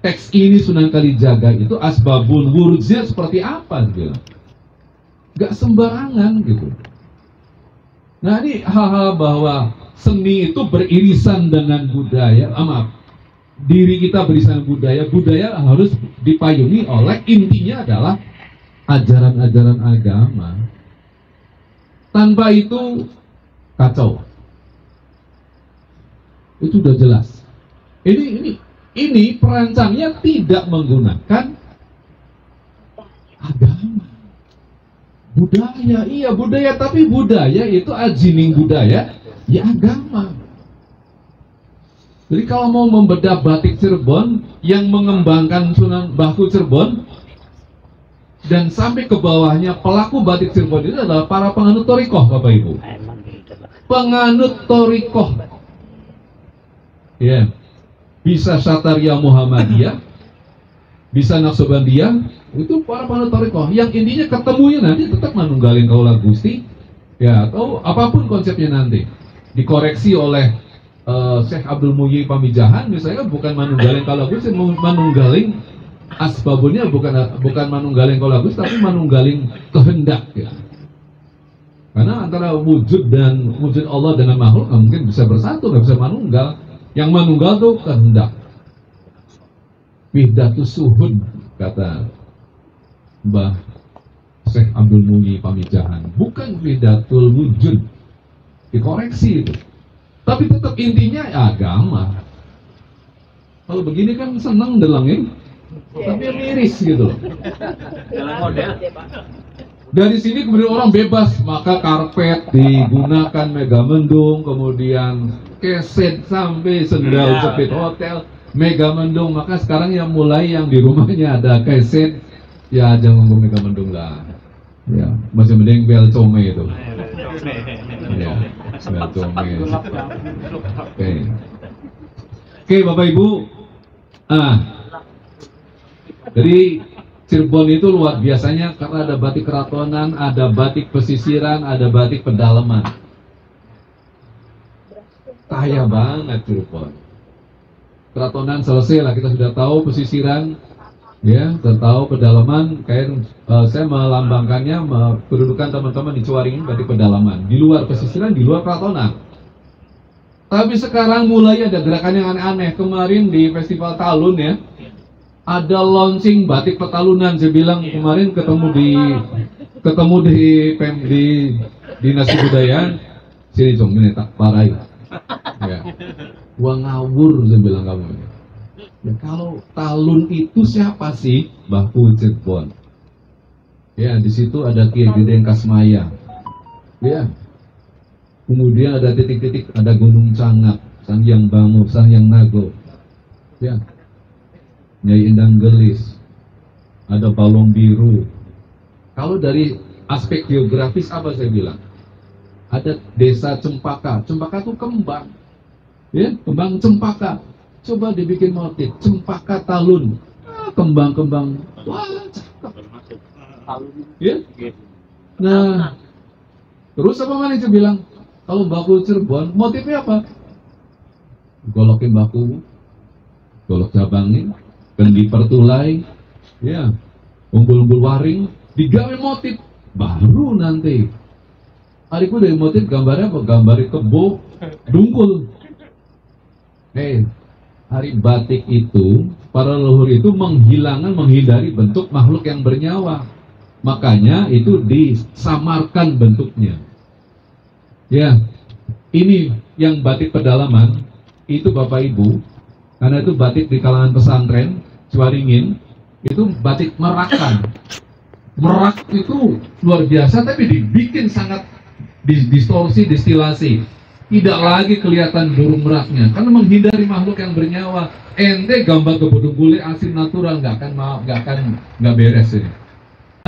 teks ini Sunan Kalijaga itu asbabun wurudnya seperti apa gitu. Gak sembarangan gitu. Nah ini hal-hal bahwa seni itu beririsan dengan budaya, maaf, diri kita beririsan budaya, budaya harus dipayungi oleh intinya adalah ajaran-ajaran agama. Tanpa itu kacau. Itu udah jelas. Ini perancangnya tidak menggunakan agama. Budaya, iya budaya, tapi budaya itu ajining budaya, ya agama. Jadi kalau mau membedah batik Cirebon yang mengembangkan Sunan Baku Cirebon, dan sampai ke bawahnya pelaku batik Cirebon itu adalah para penganut thariqah, Bapak Ibu. Penganut thariqah. Ya. Bisa Syataria Muhammadiyah, bisa Naqsabandiyah, itu para penganut thariqah. Yang intinya ketemunya nanti tetap manunggalin Kaula Gusti, ya, atau apapun konsepnya nanti. Dikoreksi oleh Syekh Abdul Muhyi Pamijahan, misalnya bukan manunggalin Kaula Gusti, manunggalin asbabunnya bukan manunggalin Kaula Gusti, tapi manunggalin kehendak, ya. Karena antara wujud Allah dengan makhluk nggak mungkin bisa bersatu, nggak bisa manunggal. Yang manunggal tuh kehendak. Wihdatus suhud, kata Mbah Syekh Abdul Muhyi Pamijahan, bukan wihdatul wujud. Dikoreksi itu. Tapi tetap intinya ya agama. Kalau begini kan seneng delengin, tapi miris gitu loh. Dari sini kemudian orang bebas, maka karpet digunakan, Megamendung, kemudian keset sampai sendal jepit hotel, Megamendung. Maka sekarang yang mulai yang di rumahnya ada keset, ya jangan ngomong Megamendung lah. Ya, masih mending bel come itu. Ya, bel come. Oke, Bapak Ibu. Jadi Cirebon itu luar biasanya karena ada batik keratonan, ada batik pesisiran, ada batik pedalaman. Kaya banget Cirebon. Keratonan selesai lah, kita sudah tahu. Pesisiran, ya, sudah tahu. Pedalaman, kayak saya melambangkannya, kedudukan teman-teman di Cuaringin batik pedalaman. Di luar pesisiran, di luar keratonan. Tapi sekarang mulai ada gerakan yang aneh-aneh. Kemarin di Festival Talun, ya, ada launching batik Petalunan. Saya bilang kemarin ketemu di Dinas Kebudayaan. Sini Cong, ini tak parai. Ya. Gua ngawur, saya bilang kamu. Ya, kalau Talun itu siapa sih? Bahu Cirebon. Ya, di situ ada Kiai Gede Kasmaya. Ya. Kemudian ada titik-titik, ada Gunung Cangak, Sangyang Bangu, Sangyang Nago. Ya. Nyai Endang Gelis, ada Balong Biru. Kalau dari aspek geografis apa saya bilang? Ada desa Cempaka. Cempaka itu kembang, ya, kembang cempaka. Coba dibikin motif Cempaka Talun, kembang-kembang, wah, cakep. Ya. Nah, terus apa mana saya bilang? Kalau baku Cirebon, motifnya apa? Golokin baku, golok cabangin, kendi pertulai, ya, umbul-umbul waring, digawe motif baru nanti. Hariku dari motif gambarnya apa? Gambar kebo, dungkul. Hari batik itu, para leluhur itu menghindari bentuk makhluk yang bernyawa. Makanya itu disamarkan bentuknya. Ya, ini yang batik pedalaman, itu Bapak Ibu, karena itu batik di kalangan pesantren, Cuaringin, itu batik merakan. Merak itu luar biasa, tapi dibikin sangat distorsi, distilasi. Tidak lagi kelihatan burung meraknya, karena menghindari makhluk yang bernyawa. Ente gambar kebodong bule asin natural, nggak beres ini.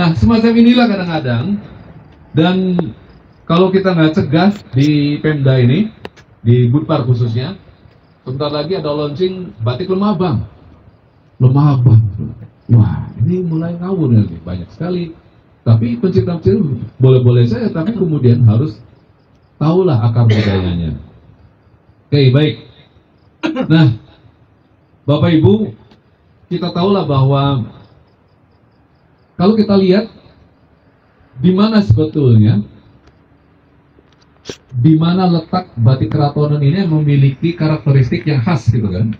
Nah, semacam inilah kadang-kadang. Dan kalau kita nggak cegah di Pemda ini, di Budpar khususnya, sebentar lagi ada launching batik Lemabang. Lemabang. Wah, ini mulai ngawur nanti, banyak sekali. Tapi pencipta-pencipta boleh-boleh saja, tapi kemudian harus tahulah akar budayanya. Oke, baik. Nah, Bapak Ibu, kita tahulah bahwa kalau kita lihat di mana sebetulnya, di mana letak batik keratonan ini yang memiliki karakteristik yang khas, gitu kan?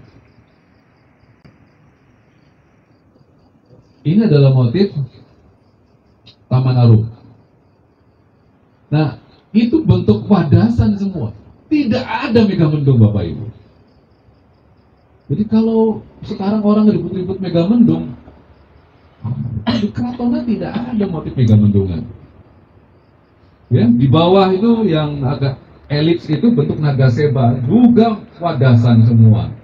Ini adalah motif Taman Arum. Nah, itu bentuk wadasan semua. Tidak ada Megamendung, Bapak Ibu. Jadi kalau sekarang orang ribut-ribut Megamendung, di keratonan tidak ada motif Megamendungan. Ya, di bawah itu yang agak elips itu bentuk naga seba, juga wadasan semua.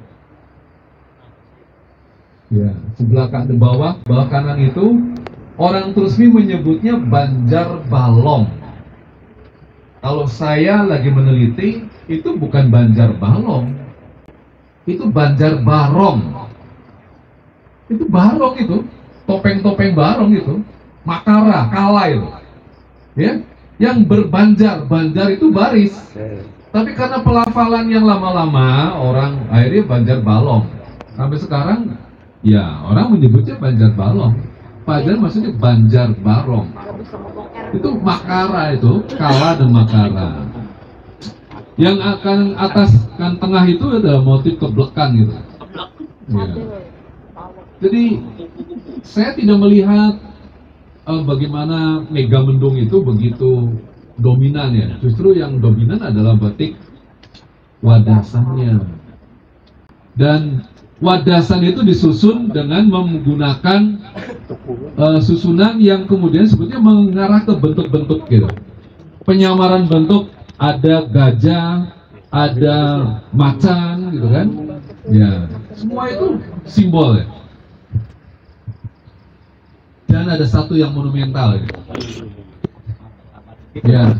Ya, sebelah kanan bawah kanan itu Orang Trusmi menyebutnya Banjar Balong. Kalau saya lagi meneliti, itu bukan Banjar Balong, itu Banjar Barong. Itu barong itu, topeng-topeng barong itu, makara, kala itu. Ya, yang berbanjar, banjar itu baris. Tapi karena pelafalan yang lama-lama, orang akhirnya Banjar Balong. Sampai sekarang, ya orang menyebutnya Banjar Balong. Padahal maksudnya Banjar Barong. Itu makara itu, kala dan makara. Yang akan atas kan tengah itu adalah motif keblekan gitu. Ya. Jadi saya tidak melihat bagaimana Megamendung itu begitu dominan ya. Justru yang dominan adalah batik wadasannya. Dan wadasan itu disusun dengan menggunakan susunan yang kemudian sebetulnya mengarah ke bentuk-bentuk gitu. Penyamaran bentuk, ada gajah, ada macan gitu kan. Ya, semua itu simbol ya. Dan ada satu yang monumental gitu. Ya,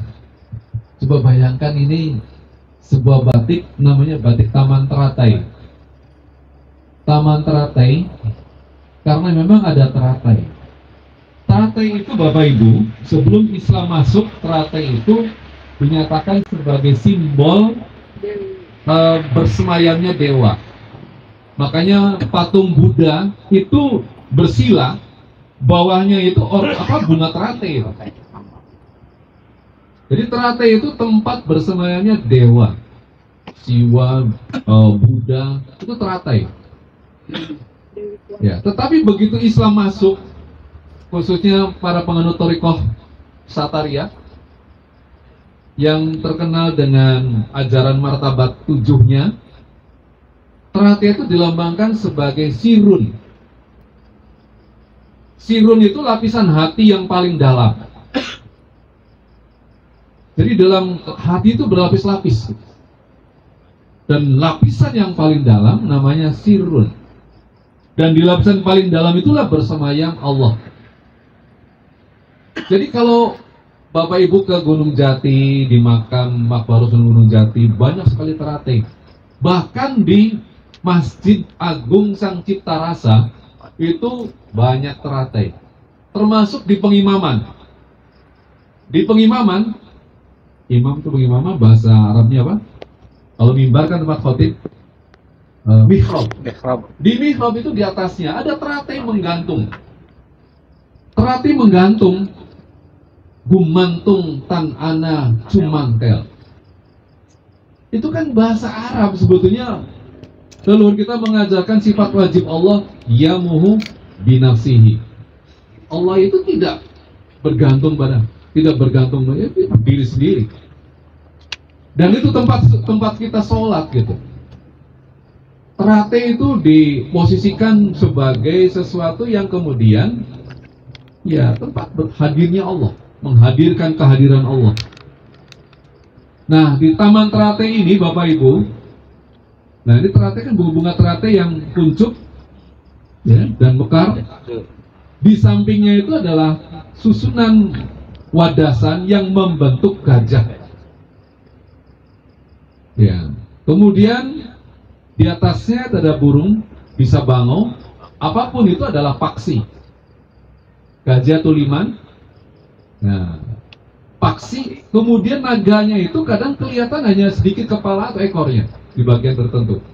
coba bayangkan ini sebuah batik namanya batik Taman Teratai. Taman Teratai karena memang ada teratai. Teratai itu Bapak Ibu, sebelum Islam masuk, teratai itu dinyatakan sebagai simbol bersemayamnya dewa. Makanya patung Buddha itu bersila, bawahnya itu bunga teratai. Jadi teratai itu tempat bersemayamnya dewa, Siwa, Buddha, itu teratai. Ya, tetapi begitu Islam masuk, khususnya para penganut thariqah Satariyah yang terkenal dengan ajaran martabat tujuhnya, teratai itu dilambangkan sebagai sirun. Sirun itu lapisan hati yang paling dalam. Jadi dalam hati itu berlapis-lapis. Dan lapisan yang paling dalam namanya sirun. Dan di lapisan paling dalam itulah bersemayam Allah. Jadi kalau Bapak Ibu ke Gunung Jati, di makam Makbarus Gunung Jati, banyak sekali teratai. Bahkan di Masjid Agung Sang Cipta Rasa itu banyak teratai. Termasuk di pengimaman. Di pengimaman, imam itu pengimaman bahasa Arabnya apa? Kalau mimbar kan tempat khotib, mihrab. Di mihrab itu di atasnya ada teratai menggantung. Teratai menggantung, gumantung tan ana cumantel. Itu kan bahasa Arab sebetulnya. Leluhur kita mengajarkan sifat wajib Allah, yamuhu binafsihi. Allah itu tidak bergantung pada diri sendiri. Dan itu tempat kita sholat gitu. Teratai itu diposisikan sebagai sesuatu yang kemudian ya tempat hadirnya Allah, menghadirkan kehadiran Allah. Nah, di Taman Teratai ini Bapak Ibu, nah ini teratai kan bunga teratai yang kuncup ya, dan mekar. Di sampingnya itu adalah susunan wadasan yang membentuk gajah. Ya, kemudian di atasnya ada burung bisa bangau, apapun itu adalah paksi. Gajah tuliman. Nah, paksi, kemudian naganya itu kadang kelihatan hanya sedikit kepala atau ekornya di bagian tertentu.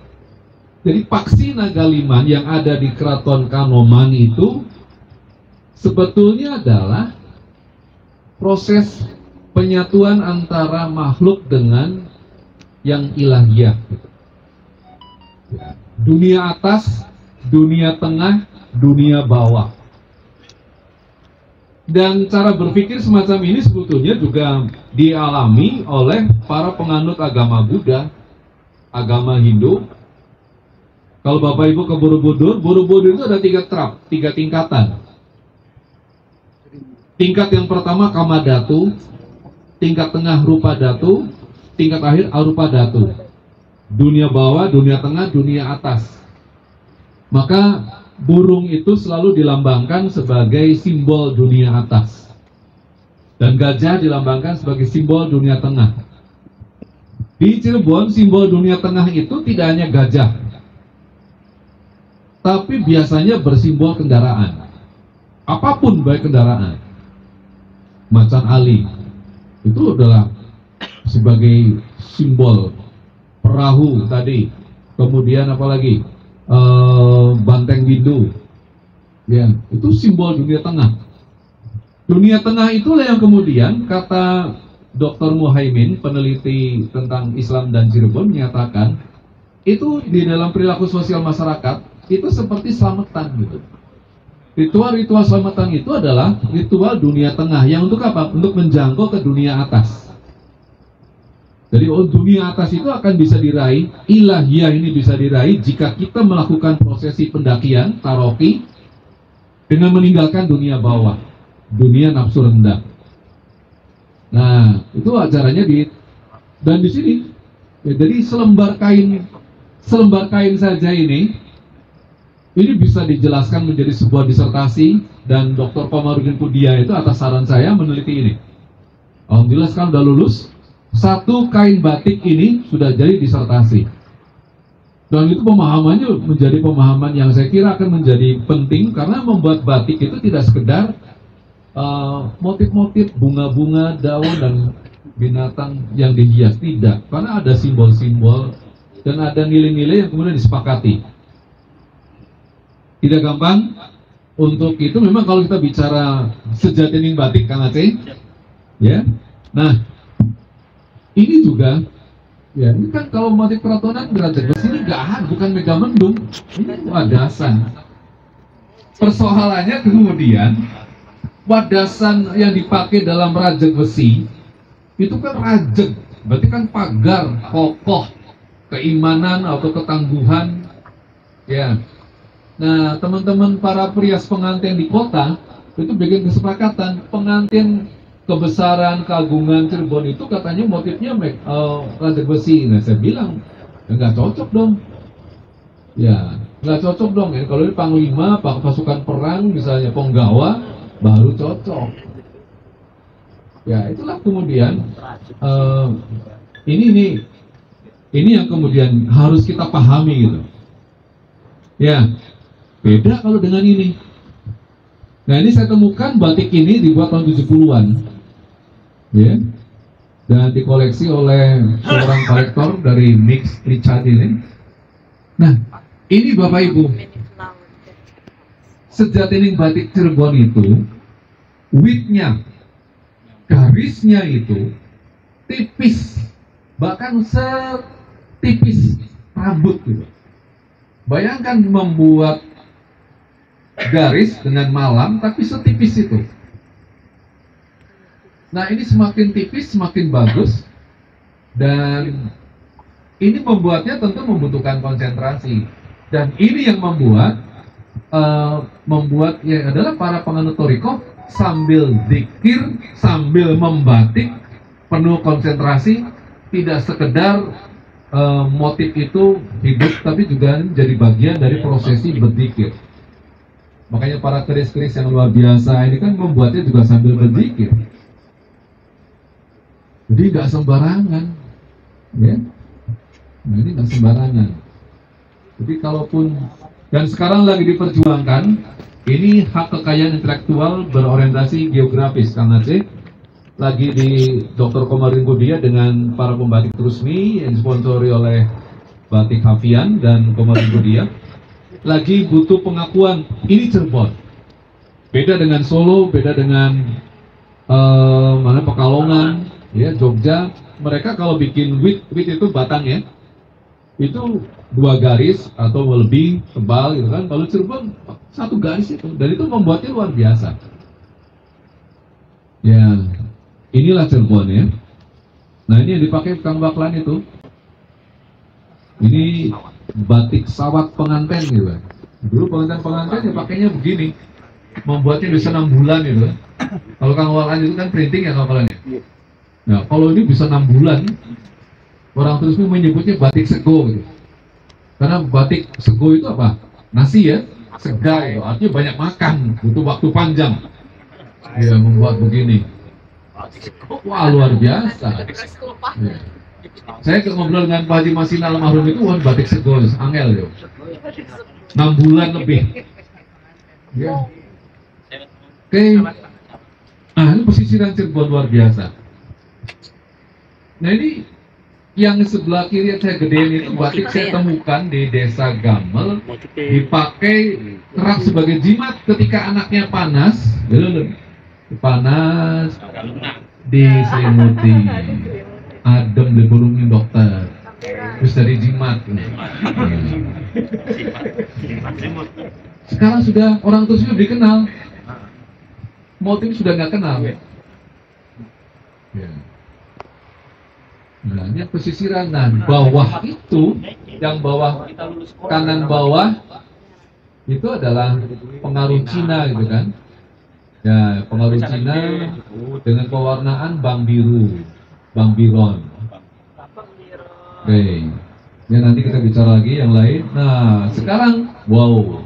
Jadi paksi naga liman yang ada di Keraton Kanoman itu sebetulnya adalah proses penyatuan antara makhluk dengan yang ilahiyah. Dunia atas, dunia tengah, dunia bawah. Dan cara berpikir semacam ini sebetulnya juga dialami oleh para penganut agama Buddha, agama Hindu. Kalau Bapak Ibu ke Borobudur, Borobudur itu ada 3 tingkatan. Tingkat yang pertama Kamadhatu, tingkat tengah Rupadhatu, tingkat akhir Arupadhatu. Dunia bawah, dunia tengah, dunia atas. Maka burung itu selalu dilambangkan sebagai simbol dunia atas, dan gajah dilambangkan sebagai simbol dunia tengah. Di Cirebon, simbol dunia tengah itu tidak hanya gajah, tapi biasanya bersimbol kendaraan. Apapun baik kendaraan. Macan Ali itu adalah sebagai simbol. Perahu tadi. Kemudian apalagi? Banteng Windu. Ya, itu simbol dunia tengah. Dunia tengah itulah yang kemudian kata Dr. Muhaimin, peneliti tentang Islam dan Cirebon, menyatakan itu di dalam perilaku sosial masyarakat itu seperti selamatan gitu. Ritual-ritual selamatan itu adalah ritual dunia tengah yang untuk apa? Untuk menjangkau ke dunia atas. Jadi dunia atas itu akan bisa diraih, ilahiyah ini bisa diraih jika kita melakukan prosesi pendakian, taroki, dengan meninggalkan dunia bawah, dunia nafsu rendah. Nah, itu acaranya dan di sini. Ya, jadi selembar kain saja ini bisa dijelaskan menjadi sebuah disertasi, dan Dr. Komarudin Pudia itu atas saran saya meneliti ini. Alhamdulillah sekarang udah lulus. Satu kain batik ini sudah jadi disertasi. Dan itu pemahamannya menjadi pemahaman yang saya kira akan menjadi penting, karena membuat batik itu tidak sekedar motif-motif bunga-bunga, daun dan binatang yang dihias, tidak, karena ada simbol-simbol dan ada nilai-nilai yang kemudian disepakati. Tidak gampang untuk itu. Memang kalau kita bicara sejatining batik, Kang Aceh, ya. Nah, ini juga, ya, ini kan kalau motif keratonan Raja Besi ini bukan Megamendung, ini wadasan. Persoalannya kemudian wadasan yang dipakai dalam rajeg besi itu kan rajeg, berarti kan pagar, kokoh, keimanan atau ketangguhan, ya. Nah, teman-teman para perias pengantin di kota itu bikin kesepakatan, pengantin kebesaran, keagungan Cirebon itu katanya motifnya rajeg besi. Nah, saya bilang nggak cocok dong, ya nggak cocok dong ya. Kalau ini panglima, pasukan perang misalnya Ponggawa, baru cocok. Ya, itulah kemudian ini yang kemudian harus kita pahami gitu. Ya, beda kalau dengan ini. Nah, ini saya temukan batik ini dibuat tahun 70-an. Ya. Dan dikoleksi oleh seorang kolektor dari Mix Richard ini. Nah, ini Bapak Ibu, sejatining batik Cirebon itu widthnya, garisnya itu tipis, bahkan setipis rambut gitu. Bayangkan membuat garis dengan malam tapi setipis itu. Nah, ini semakin tipis semakin bagus, dan ini membuatnya tentu membutuhkan konsentrasi, dan ini yang membuat ya adalah para penganut thoriko sambil zikir, sambil membatik, penuh konsentrasi, tidak sekedar motif itu hidup, tapi juga menjadi bagian dari prosesi berzikir. Makanya para keris-keris yang luar biasa ini kan membuatnya juga sambil berzikir. Jadi nggak sembarangan, ya. Nah, ini nggak sembarangan. Jadi kalaupun, dan sekarang lagi diperjuangkan, ini hak kekayaan intelektual berorientasi geografis, Kang Aceh, lagi di Dr. Komarudin Pudia dengan para pembatik resmi yang disponsori oleh Batik Hafian dan Komarudin Pudia, lagi butuh pengakuan. Ini Cirebon, beda dengan Solo, beda dengan Pekalongan, ya, Jogja. Mereka kalau bikin wit itu batang ya, itu 2 garis atau lebih tebal gitu kan. Kalau Cirebon 1 garis itu, dan itu membuatnya luar biasa. Ya, inilah Cirebon ya. Nah, ini yang dipakai Kang Baklan itu. Ini batik sawat pengantin gitu. Dulu pengantin ya pakainya begini. Membuatnya bisa 6 bulan gitu. Kalau Kang Baklan itu kan printing ya kapalannya. Nah, kalau ini bisa 6 bulan. Orang terus menyebutnya batik sego gitu. Karena batik sego itu apa? Nasi ya. segar itu artinya banyak makan, butuh waktu panjang. Dia membuat begini. Wah, luar biasa. Ya. Saya ngobrol dengan Pak Haji Masin almarhum itu, wah batik sego, angel yo. 6 bulan lebih. Ya. Oke. Nah, ini pesisiran Cirebon luar biasa. Nah, ini yang sebelah kiri yang saya gedein itu batik saya temukan di Desa Gamel, dipakai kerap sebagai jimat ketika anaknya panas, diselimuti, adem dibolongin dokter, terus dari jimat. Sekarang sudah orang tua sudah dikenal, motif sudah nggak kenal. Ya. Nah, ini pesisiran. Nah, bawah itu, yang bawah kanan bawah itu adalah pengaruh Cina gitu kan. Ya, pengaruh Cina dengan pewarnaan bang biru, bang biron. Oke. Ya, nanti kita bicara lagi yang lain. Nah, sekarang wow.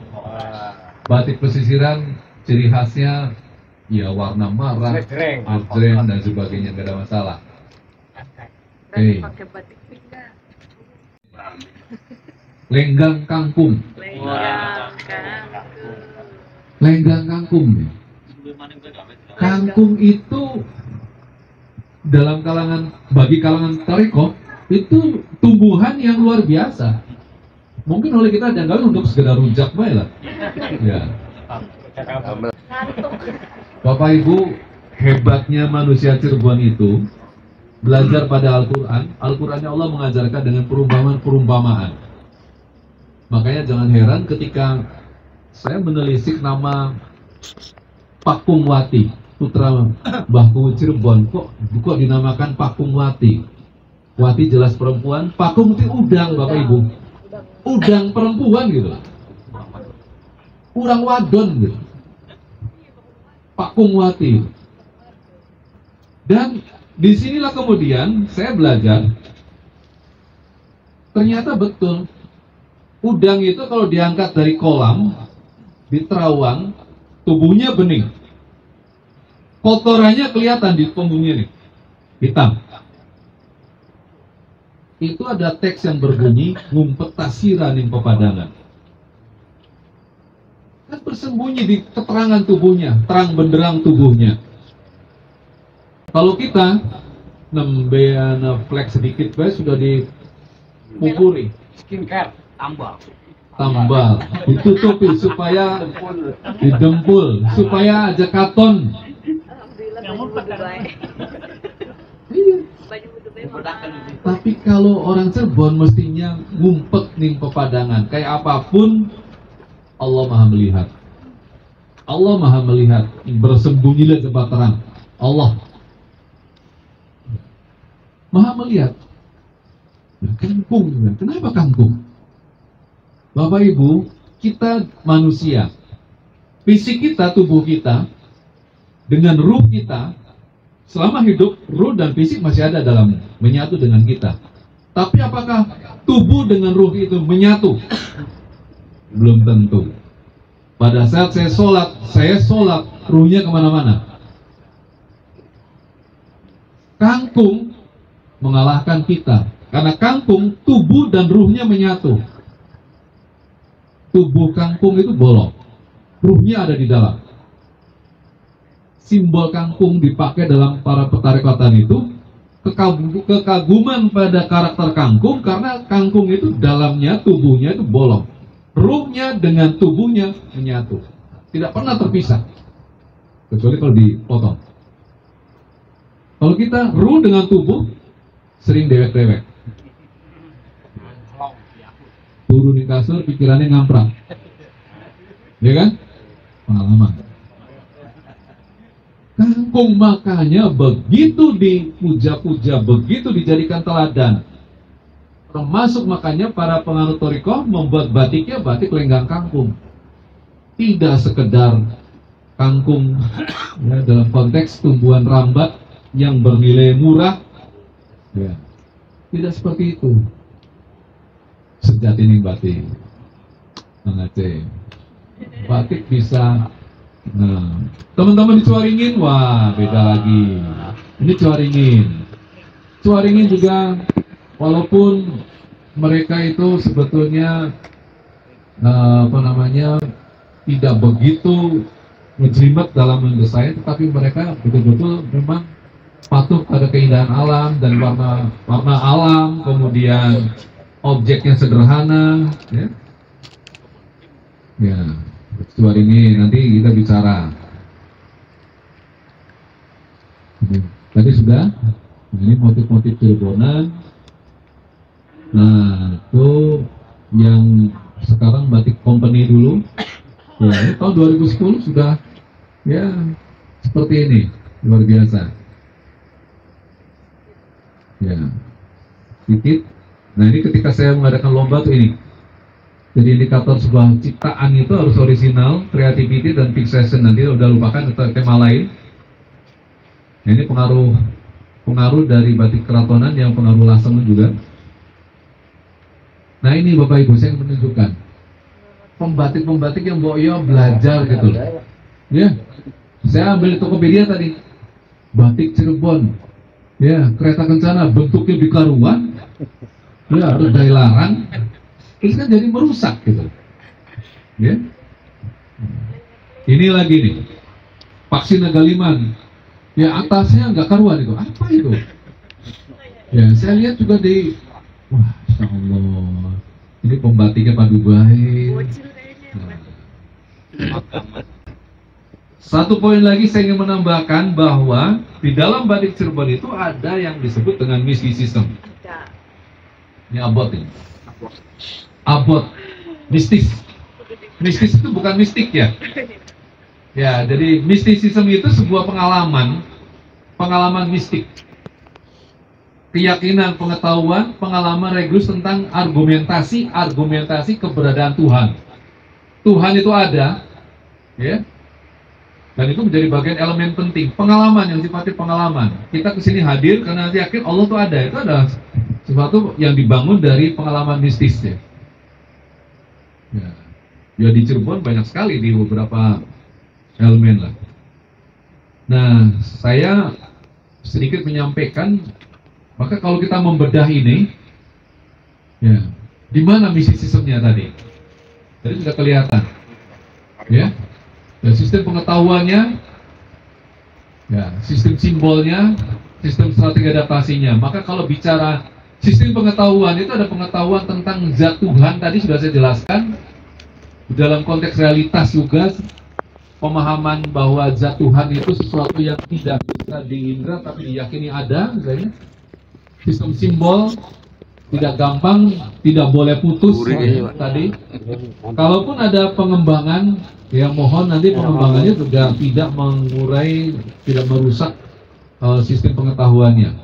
Batik pesisiran ciri khasnya ya warna merah, adreng dan sebagainya, nggak ada masalah. Oke. Pakai batik pinggang. Lenggang kangkung. Lenggang kangkung. Kangkung itu dalam bagi kalangan tarekoh itu tumbuhan yang luar biasa. Mungkin oleh kita dianggap untuk sekedar rujak bae lah. Ya. Bapak Ibu, hebatnya manusia Cirebon itu belajar pada Al-Quran. Al-Qurannya Allah mengajarkan dengan perumpamaan-perumpamaan. Makanya jangan heran ketika saya menelisik nama Pakungwati, putra Mbahku Cirebon, kok dinamakan Pakungwati. Wati jelas perempuan, Pakung itu udang, Bapak Ibu. Udang perempuan gitu. Urang wadon gitu. Pakungwati. Dan disinilah kemudian saya belajar, ternyata betul, udang itu kalau diangkat dari kolam, di terawang, tubuhnya bening, kotorannya kelihatan di punggungnya nih, hitam. Itu ada teks yang berbunyi, ngumpet tasira ning pepadangan. Kan bersembunyi di keterangan tubuhnya, terang benderang tubuhnya. Kalau kita nembean flex sedikit baik sudah dipukuli. Skincare tambal. Ditutupi supaya didempul, supaya aja katon. Tapi kalau orang Cirebon mestinya ngumpet ning pepadangan. Kayak apapun Allah Maha melihat. Allah Maha melihat, bersembunyilah tempat terang. Allah Maha melihat. Kangkung, kenapa kangkung? Bapak Ibu, kita manusia, fisik kita, tubuh kita, dengan ruh kita, selama hidup, ruh dan fisik masih ada dalam menyatu dengan kita. Tapi apakah tubuh dengan ruh itu menyatu? Belum tentu. Pada saat saya sholat, ruhnya kemana-mana. Kangkung mengalahkan kita, karena kangkung tubuh dan ruhnya menyatu. Tubuh kangkung itu bolong, ruhnya ada di dalam. Simbol kangkung dipakai dalam para petarekotan itu, kekaguman pada karakter kangkung, karena kangkung itu dalamnya, tubuhnya itu bolong, ruhnya dengan tubuhnya menyatu, tidak pernah terpisah, kecuali kalau dipotong. Kalau kita ruh dengan tubuh sering dewek-dewek, turun di kasur pikirannya ngamprak, ya kan? Pengalaman. Kangkung makanya begitu dipuja-puja, begitu dijadikan teladan. Termasuk makanya para penganut thariqah membuat batiknya batik lenggang kangkung. Tidak sekedar kangkung ya, dalam konteks tumbuhan rambat yang bernilai murah, ya. Tidak seperti itu. Sejati ning batik, Mang Aceh. batik bisa. Nah, teman-teman di Cuaringin, wah beda lagi. Ini Cuaringin juga, walaupun mereka itu sebetulnya tidak begitu ngejelimet dalam mendesain, tetapi mereka betul-betul memang patuh pada keindahan alam dan warna alam, kemudian objeknya sederhana, ya. Ya, luar ini nanti kita bicara. Tadi sudah, ini motif-motif Cirebonan. Nah, itu yang sekarang batik company dulu. Ya, ini tahun 2010 sudah ya seperti ini, luar biasa. Ya, titik. Nah, ini ketika saya mengadakan lomba tuh ini. Jadi indikator sebuah ciptaan itu harus original, creativity dan fixation. Nanti udah lupakan atau tema lain. Nah, ini pengaruh dari batik keratonan yang pengaruh Lasem juga. Nah, ini Bapak Ibu saya menunjukkan pembatik-pembatik yang Boyo belajar gitu. Ya, saya ambil di Tokopedia tadi, batik Cirebon. Ya, kereta kencana bentuknya di karuan. Ya, harus dari larang. Terus kan jadi merusak gitu. Ya. Ini lagi nih, vaksin Nagaliman. Ya, atasnya nggak karuan itu. Apa itu? Ya, saya lihat juga di, wah, Masya Allah. Ini pembatiknya padu baik. Nah. Satu poin lagi saya ingin menambahkan bahwa di dalam batik Cirebon itu ada yang disebut dengan mysticism. Ini abot ini. Abot, mistis. Mistis itu bukan mistik ya. Ya, jadi mysticism itu sebuah pengalaman mistik. Keyakinan, pengetahuan, pengalaman religius tentang argumentasi keberadaan Tuhan. Tuhan itu ada, ya. Dan itu menjadi bagian elemen penting. Pengalaman yang sifatnya pengalaman. Kita kesini hadir karena yakin Allah itu ada. Itu adalah sesuatu yang dibangun dari pengalaman mistis ya. Ya di Cirebon banyak sekali di beberapa elemen lah. Nah, saya sedikit menyampaikan, maka kalau kita membedah ini, ya, di mana mistisismnya tadi? Tadi sudah kelihatan, ya. Dan sistem pengetahuannya, ya, sistem simbolnya, sistem strategi adaptasinya. Maka kalau bicara sistem pengetahuan itu ada pengetahuan tentang zat Tuhan, tadi sudah saya jelaskan. Dalam konteks realitas juga, pemahaman bahwa zat Tuhan itu sesuatu yang tidak bisa diindra tapi diyakini ada, misalnya. Sistem simbol tidak gampang, tidak boleh putus ya, tadi. Kalaupun ada pengembangan, ya mohon nanti pengembangannya juga tidak mengurai, tidak merusak sistem pengetahuannya.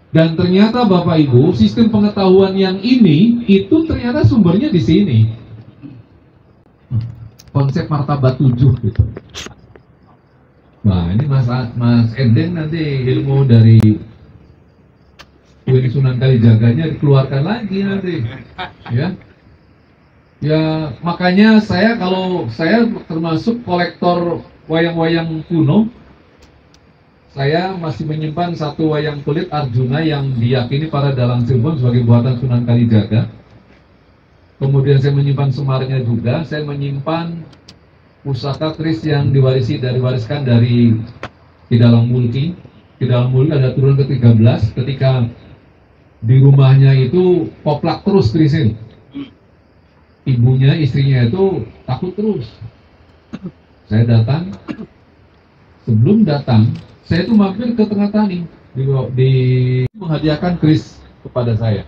Dan ternyata Bapak Ibu, sistem pengetahuan yang ini itu ternyata sumbernya di sini. Konsep martabat 7 gitu. Nah, ini Mas Endeng nanti ilmu dari Wiri Sunan Kalijaganya dikeluarkan lagi nanti. Ya. Ya, makanya kalau saya termasuk kolektor wayang-wayang kuno. Saya masih menyimpan satu wayang kulit Arjuna yang diyakini para dalang Cirebon sebagai buatan Sunan Kalijaga. Kemudian saya menyimpan Semarnya juga. Saya menyimpan pusaka keris yang diwariskan dari Ki Dalang Mulki. Ki Dalang Mulki ada turun ke-13 ketika di rumahnya itu koplak terus kerisnya. Ibunya, istrinya itu takut terus. Saya datang. Sebelum datang, saya itu mampir ke Tengah Tani di menghadiahkan keris kepada saya.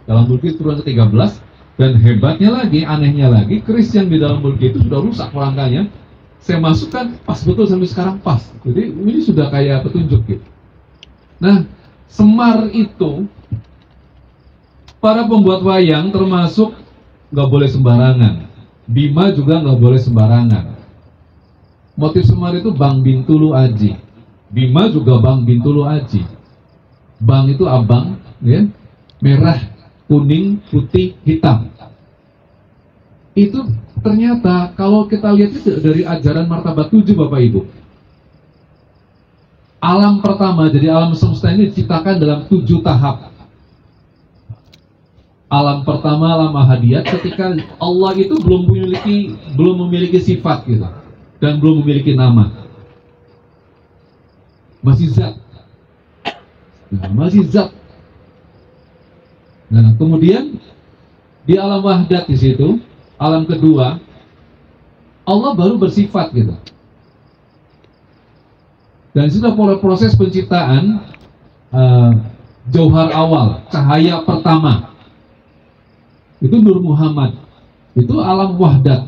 Dalang Mulki turun ke-13. Dan hebatnya lagi, anehnya lagi, keris yang di dalam Mulki itu sudah rusak rangkanya. Saya masukkan pas betul sampai sekarang pas. Jadi ini sudah kayak petunjuk gitu. Nah, Semar itu para pembuat wayang termasuk nggak boleh sembarangan. Bima juga nggak boleh sembarangan. Motif Semar itu Bang Bintulu Aji. Bima juga Bang Bintulu Aji. Bang itu abang, ya, merah, kuning, putih, hitam. Itu ternyata kalau kita lihat itu dari ajaran martabat 7 Bapak Ibu, alam pertama, jadi alam semesta ini diciptakan dalam 7 tahap. Alam pertama, alam ahadiyat, ketika Allah itu belum memiliki sifat gitu, dan belum memiliki nama, masih zat. Masih zat. Nah, kemudian di alam wahdat di situ, alam kedua, Allah baru bersifat gitu. Dan sudah proses penciptaan jauhar awal, cahaya pertama. Itu Nur Muhammad. Itu alam wahdat.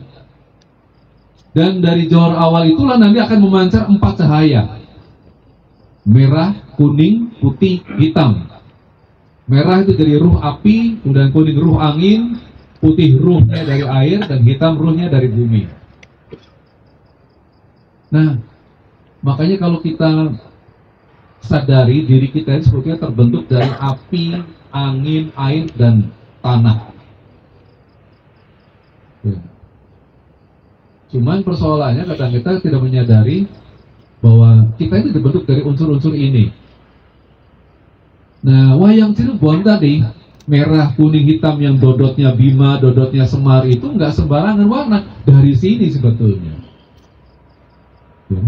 Dan dari jauhar awal itulah nanti akan memancar 4 cahaya. Merah, kuning, putih, hitam. Merah itu dari ruh api, kemudian kuning ruh angin, putih ruhnya dari air, dan hitam ruhnya dari bumi. Nah, makanya kalau kita sadari diri kita ini sebetulnya terbentuk dari api, angin, air, dan tanah. Cuman persoalannya kadang kita tidak menyadari bahwa kita ini dibentuk dari unsur-unsur ini. Nah, wayang Cirebon tadi, merah, kuning, hitam yang dodotnya Bima, dodotnya Semar itu nggak sembarangan warna, dari sini sebetulnya. Ya.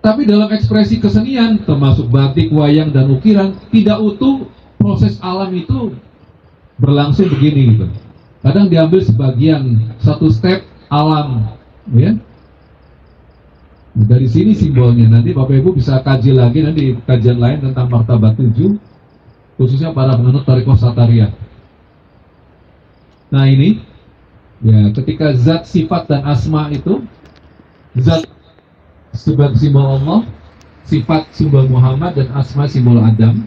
Tapi dalam ekspresi kesenian, termasuk batik, wayang, dan ukiran, tidak utuh proses alam itu berlangsung begini gitu. Kadang diambil sebagian, satu step alam, ya. Dari sini simbolnya, nanti Bapak Ibu bisa kaji lagi nanti kajian lain tentang martabat 7, khususnya para penganut Thariqah Satariyah. Nah ini, ya ketika zat, sifat, dan asma itu, zat sebagai simbol Allah, sifat simbol Muhammad, dan asma simbol Adam,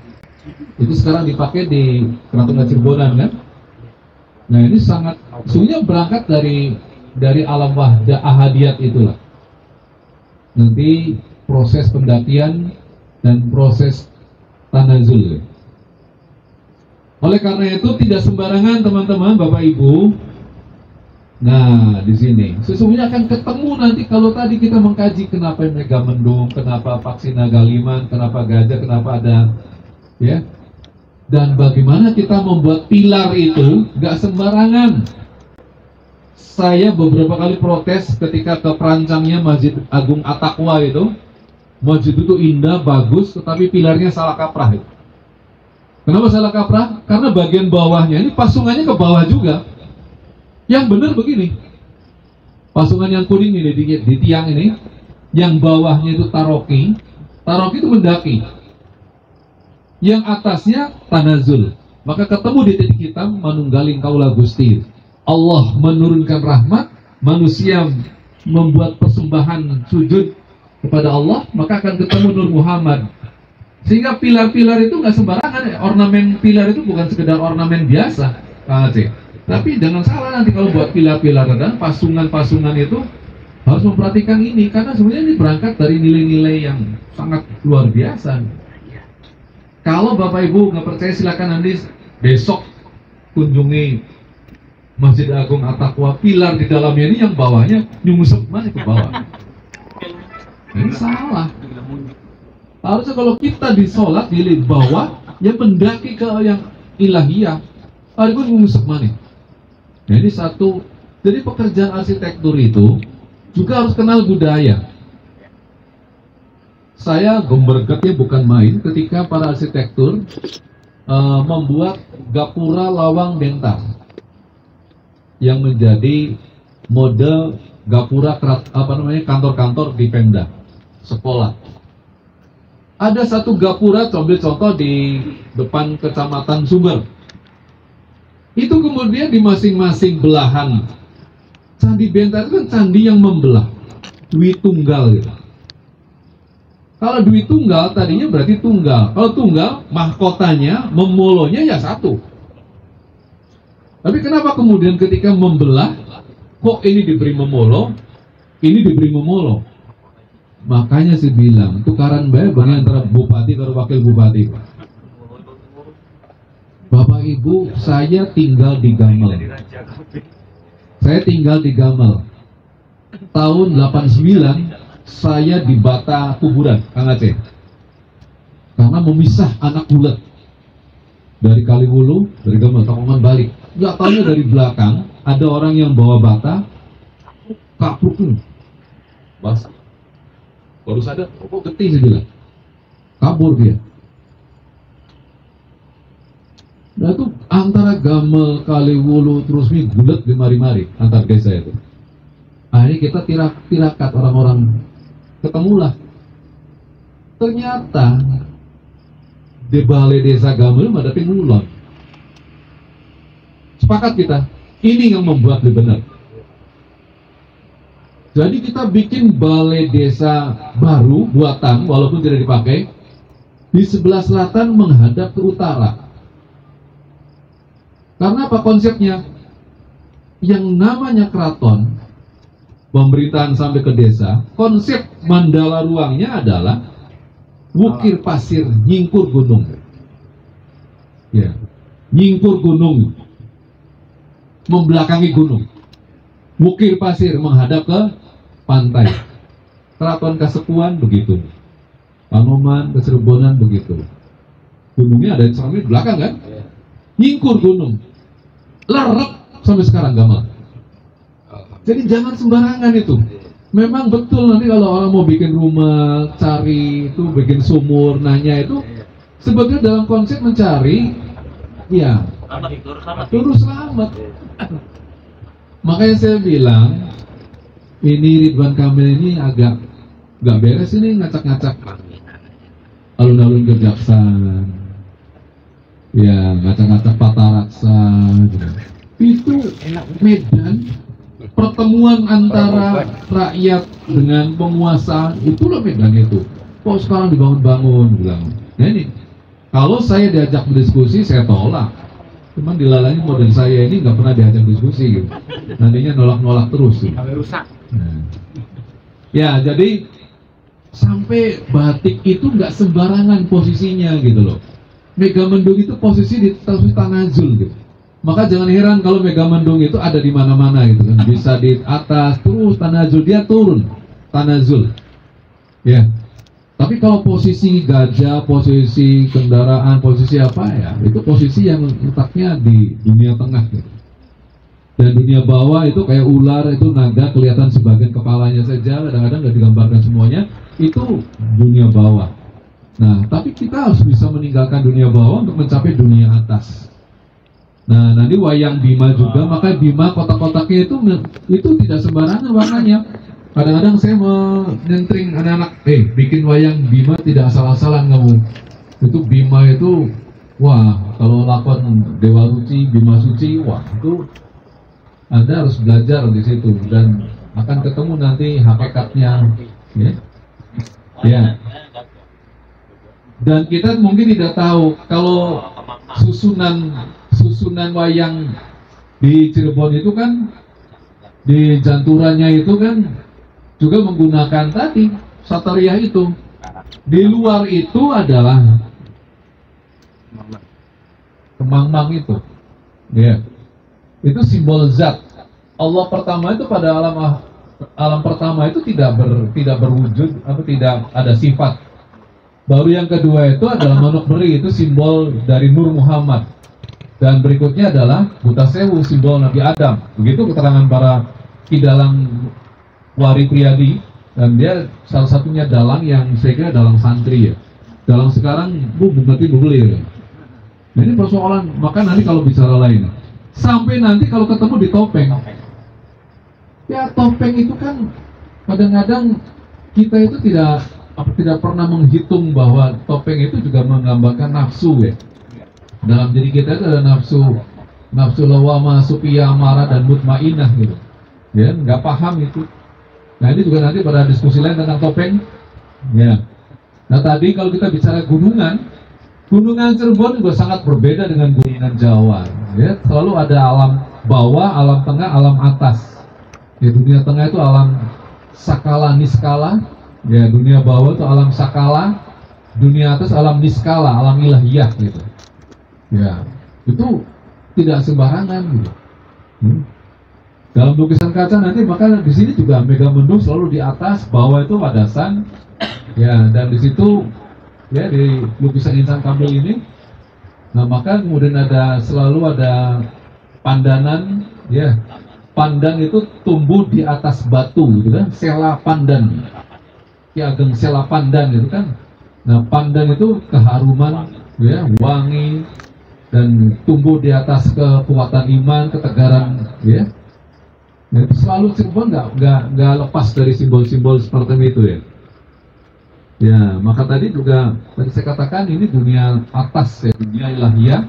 itu sekarang dipakai di Keraton Cirebonan kan? Nah ini sangat, sebenarnya berangkat dari alam wahda ahadiyat itulah. Nanti proses pendakian dan proses tanazul. Oleh karena itu tidak sembarangan teman-teman, Bapak Ibu. Nah di sini sesungguhnya akan ketemu nanti kalau tadi kita mengkaji kenapa Megamendung, kenapa Paksina Galiman, kenapa gajah, kenapa ada, ya. Dan bagaimana kita membuat pilar itu gak sembarangan. Saya beberapa kali protes ketika ke perancangnya Masjid Agung At-Taqwa itu. Masjid itu indah, bagus, tetapi pilarnya salah kaprah. Kenapa salah kaprah? Karena bagian bawahnya ini pasungannya ke bawah juga. Yang benar begini, pasungan yang kuning ini di tiang ini, yang bawahnya itu taroki itu mendaki, yang atasnya tanazul. Maka ketemu di titik hitam, manunggaling kaula Gusti. Allah menurunkan rahmat, manusia membuat persembahan sujud kepada Allah, maka akan ketemu Nur Muhammad. Sehingga pilar-pilar itu nggak sembarangan. Ornamen pilar itu bukan sekedar ornamen biasa, Kang Aceh. Tapi jangan salah nanti kalau buat pilar-pilar dan pasungan-pasungan itu harus memperhatikan ini, karena sebenarnya ini berangkat dari nilai-nilai yang sangat luar biasa. Kalau Bapak Ibu nggak percaya, silakan nanti besok kunjungi Masjid Agung At-Taqwa. Pilar di dalamnya ini yang bawahnya nyungsep mana ke bawah. Ini salah. Harusnya kalau kita di sholat di bawah, ya mendaki ke yang ilahiyah. Hari pun nyungsep mana. Jadi satu, jadi pekerjaan arsitektur itu juga harus kenal budaya. Saya gembergetnya bukan main ketika para arsitektur membuat gapura lawang dentar yang menjadi model gapura kantor-kantor di Pemda sekolah. Ada satu gapura, ambil contoh di depan Kecamatan Sumber. Itu kemudian di masing-masing belahan candi Bentar itu kan candi yang membelah, Dwi Tunggal gitu. Kalau Dwi Tunggal tadinya berarti tunggal. Kalau tunggal mahkotanya, memolonya ya satu. Tapi kenapa kemudian ketika membelah, kok ini diberi memolo, ini diberi memolo? Makanya saya bilang, tukaran bayar antara bupati dan wakil bupati. Bapak Ibu, saya tinggal di Gamel. Saya tinggal di Gamal. Tahun 89 saya di Bata kuburan, Kang Aceh. Karena memisah anak bulat dari Kaliwulu, dari Gamal, Tamongan balik. Nggak tahunya dari belakang ada orang yang bawa bata, kapruk nih, basah. Baru sadar, kok getih saya bilang, kabur dia. Nah itu antara Gamal, Kaliwulu, terus nih bulat di mari-mari antar desa itu. Akhirnya kita tirakat orang-orang, ketemulah. Ternyata di balai desa Gamal ada Ngulon. Sepakat kita, ini yang membuat lebih benar. Jadi kita bikin balai desa baru buatan, walaupun tidak dipakai, di sebelah selatan menghadap ke utara. Karena apa konsepnya? Yang namanya keraton, pemerintahan sampai ke desa, konsep mandala ruangnya adalah wukir pasir, nyingkur gunung. Ya, nyingkur gunung, membelakangi gunung. Wukir pasir menghadap ke pantai. Keraton Kasepuan begitu. Panoman, Keserebonan begitu. Gunungnya ada di belakang kan? Nyingkur gunung. Lerep sampai sekarang Gamal. Jadi jangan sembarangan itu. Memang betul nanti kalau orang mau bikin rumah, cari itu, bikin sumur, nanya itu, sebetulnya dalam konsep mencari, ya, turut selamat. Makanya saya bilang, ini Ridwan Kamil ini agak nggak beres ini, ngacak-ngacak alun-alun Kejaksaan, ya, ngacak-ngacak Pataraksa, gitu. Itu Medan, pertemuan antara rakyat dengan penguasa, itulah Medan itu. Kok sekarang dibangun-bangun, bilang. Nah ini, kalau saya diajak berdiskusi, saya tolak. Cuman dilalanya model saya ini nggak pernah diajak diskusi gitu. Nantinya nolak-nolak terus gitu. Nah. Ya, jadi sampai batik itu nggak sembarangan posisinya gitu loh. Megamendung itu posisi di Tanazul gitu. Maka jangan heran kalau Megamendung itu ada di mana-mana gitu kan. Bisa di atas terus Tanazul, dia turun Tanazul. Ya. Tapi kalau posisi gajah, posisi kendaraan, posisi apa ya, itu posisi yang letaknya di dunia tengah gitu. Dan dunia bawah itu kayak ular, itu naga kelihatan sebagian kepalanya saja, kadang-kadang nggak digambarkan semuanya, itu dunia bawah. Nah, tapi kita harus bisa meninggalkan dunia bawah untuk mencapai dunia atas. Nah, nanti wayang Bima juga, maka Bima kotak-kotaknya itu tidak sembarangan warnanya. Kadang-kadang saya menentring anak-anak, bikin wayang Bima tidak asal-asalan kamu. Itu Bima itu, wah, kalau lakon Dewa Suci, Bima Suci, wah, itu Anda harus belajar di situ dan akan ketemu nanti hakikatnya, ya. Ya. Dan kita mungkin tidak tahu kalau susunan wayang di Cirebon itu kan, di janturannya itu kan juga menggunakan tadi Satria itu. Di luar itu adalah kemang-mang itu, ya. Itu simbol zat. Allah pertama itu pada alam pertama itu tidak berwujud, atau tidak ada sifat. Baru yang kedua itu adalah manuk beri, itu simbol dari Nur Muhammad. Dan berikutnya adalah Buta Sewu, simbol Nabi Adam. Begitu keterangan para kidalang Wari Priyadi, dan dia salah satunya dalang yang saya kira dalang santri ya. Dalang sekarang berarti belir. Nah, ini persoalan, maka nanti kalau bicara lain, sampai nanti kalau ketemu di topeng, ya topeng itu kan kadang-kadang kita itu tidak pernah menghitung bahwa topeng itu juga menggambarkan nafsu ya. Dalam diri kita itu ada nafsu lawama, supiya, marah dan mutmainah gitu. Ya, nggak paham itu. Nah ini juga nanti pada diskusi lain tentang topeng. Ya. Nah tadi kalau kita bicara gunungan Cirebon juga sangat berbeda dengan gunungan Jawa. Ya, selalu ada alam bawah, alam tengah, alam atas. Ya, dunia tengah itu alam sakala niskala. Ya, dunia bawah itu alam sakala. Dunia atas alam niskala, alam ilahiyah gitu. Ya, itu tidak sembarangan gitu. Dalam lukisan kaca nanti maka di sini juga Megamendung selalu di atas, bawah itu wadasan, ya, dan di situ ya di lukisan Insan Kamil ini, nah maka kemudian selalu ada pandanan, ya, pandan itu tumbuh di atas batu, gitu kan, sela pandan, Ki Ageng Sela Pandan gitu kan. Nah pandan itu keharuman, ya, wangi, dan tumbuh di atas kekuatan iman, ketegaran, ya. Nah, itu selalu Cirebon nggak lepas dari simbol-simbol seperti itu, ya. Ya, maka tadi saya katakan ini dunia atas, ya, dunia ilahiyah,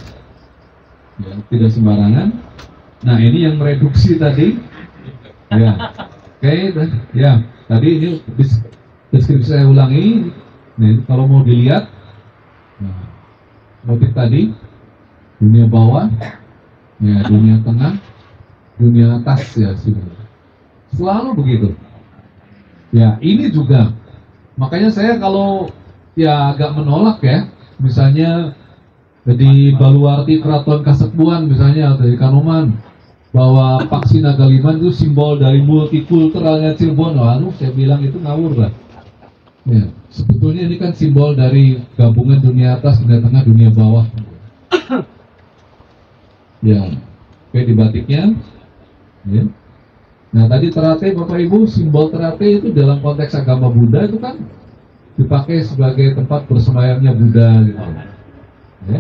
ya, tidak sembarangan. Nah ini yang mereduksi tadi, ya, oke, ya, tadi ini deskripsi saya ulangi. Nah, kalau mau dilihat, nah, motif tadi, dunia bawah, ya, dunia tengah, dunia atas, ya, selalu begitu. Ya, ini juga, makanya saya kalau ya agak menolak, ya, misalnya di Baluarti Keraton Kasepuan misalnya dari Kanoman, bahwa Paksi Nagaliman itu simbol dari multikulturalnya Cirebon. Lalu saya bilang itu ngawur lah. Ya, sebetulnya ini kan simbol dari gabungan dunia atas, dunia tengah, dunia bawah. Ya, oke, di batiknya. Ya. Nah tadi terate Bapak Ibu, simbol terate itu dalam konteks agama Buddha itu kan dipakai sebagai tempat bersemayamnya Buddha, gitu. Ya.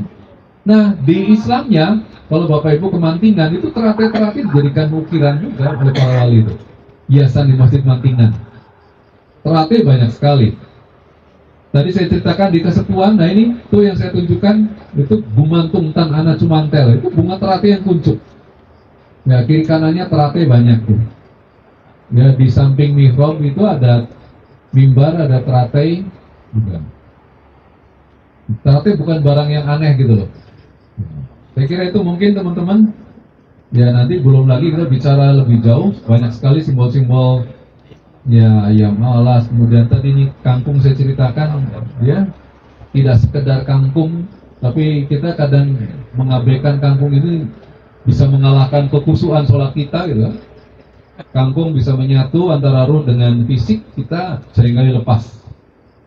Nah di Islamnya, kalau Bapak Ibu ke Mantingan itu terate-terate dijadikan ukiran juga oleh para wali itu, hiasan di Masjid Mantingan. Terate banyak sekali. Tadi saya ceritakan di Kasepuan, nah ini tuh yang saya tunjukkan itu Bumantung Tan Ana Cumantel, itu bunga terate yang kuncup. Ya, kiri kanannya terate banyak tuh. Ya, di samping mihrab itu ada mimbar, ada terate juga. Terate bukan barang yang aneh gitu loh. Saya kira itu mungkin teman-teman. Ya nanti belum lagi kita bicara lebih jauh, banyak sekali simbol-simbol, ya, ayam alas, kemudian tadi ini kangkung saya ceritakan, ya, tidak sekedar kangkung, tapi kita kadang mengabaikan kangkung ini bisa mengalahkan kekhusyuan sholat kita, gitu. Kangkung bisa menyatu antara ruh dengan fisik kita seringkali lepas.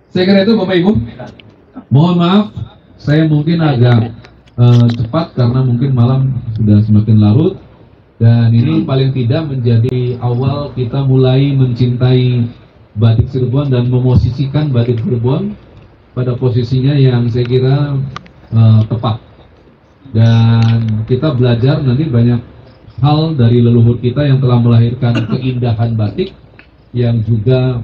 Saya kira itu Bapak Ibu. Mohon maaf, saya mungkin agak cepat karena mungkin malam sudah semakin larut. Dan ini paling tidak menjadi awal kita mulai mencintai batik Cirebon dan memosisikan batik Cirebon pada posisinya yang saya kira tepat. Dan kita belajar nanti banyak hal dari leluhur kita yang telah melahirkan keindahan batik yang juga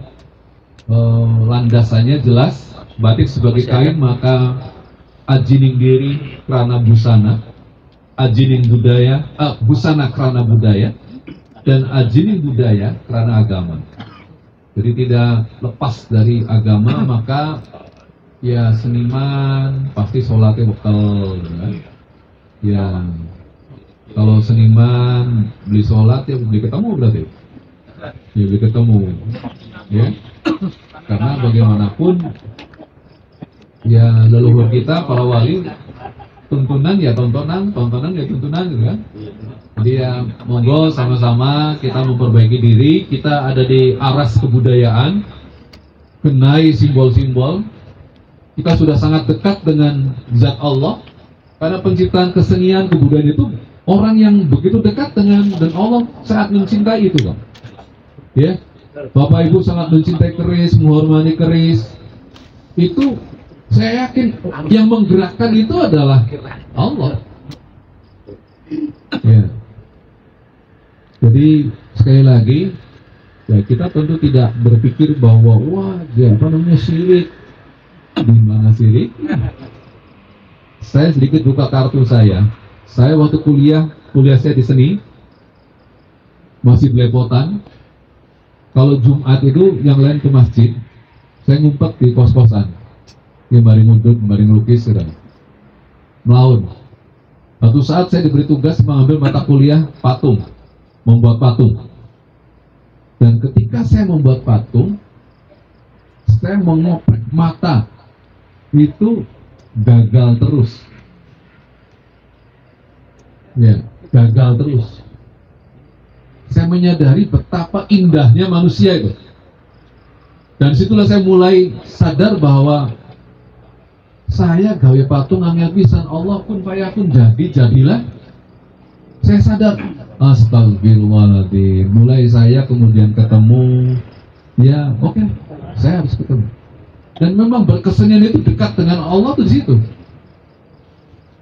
landasannya jelas. Batik sebagai kain, maka ajining diri krana busana, ajining budaya, busana krana budaya, dan ajining budaya krana agama. Jadi tidak lepas dari agama, maka ya seniman pasti sholatnya bekal, ya. Kalau seniman beli sholat ya beli ketemu berarti, ya beli ketemu, ya. Karena bagaimanapun ya leluhur kita para wali, tuntunan ya tontonan, tontonan ya tuntunan, gitu kan. Jadi ya monggo sama-sama kita memperbaiki diri. Kita ada di aras kebudayaan, kenai simbol-simbol. Kita sudah sangat dekat dengan zat Allah, karena penciptaan kesenian kebudayaan itu orang yang begitu dekat dengan dan Allah sangat mencintai itu, kan. Ya, Bapak Ibu sangat mencintai keris, menghormati keris. Itu saya yakin yang menggerakkan itu adalah Allah. Ya. Jadi sekali lagi, ya kita tentu tidak berpikir bahwa wah, ya apa namanya sirik. Di mana sirik? Saya sedikit buka kartu saya. Saya waktu kuliah saya di seni masih belepotan. Kalau Jumat itu yang lain ke masjid, saya ngumpet di kos-kosan. Ya bareng ngudut, bareng ngelukis, sudah melaut. Suatu saat saya diberi tugas mengambil mata kuliah patung, membuat patung. Dan ketika saya membuat patung, saya mengoprek mata, itu gagal terus. Ya, gagal terus. saya menyadari betapa indahnya manusia itu. Dan situlah saya mulai sadar bahwa saya gawe patung angel pisan, Allah pun fayakun, jadilah. Saya sadar, astagfirullahaladzim. Mulai saya kemudian ketemu, ya oke, saya harus ketemu. Dan memang berkesenian itu dekat dengan Allah tuh di situ.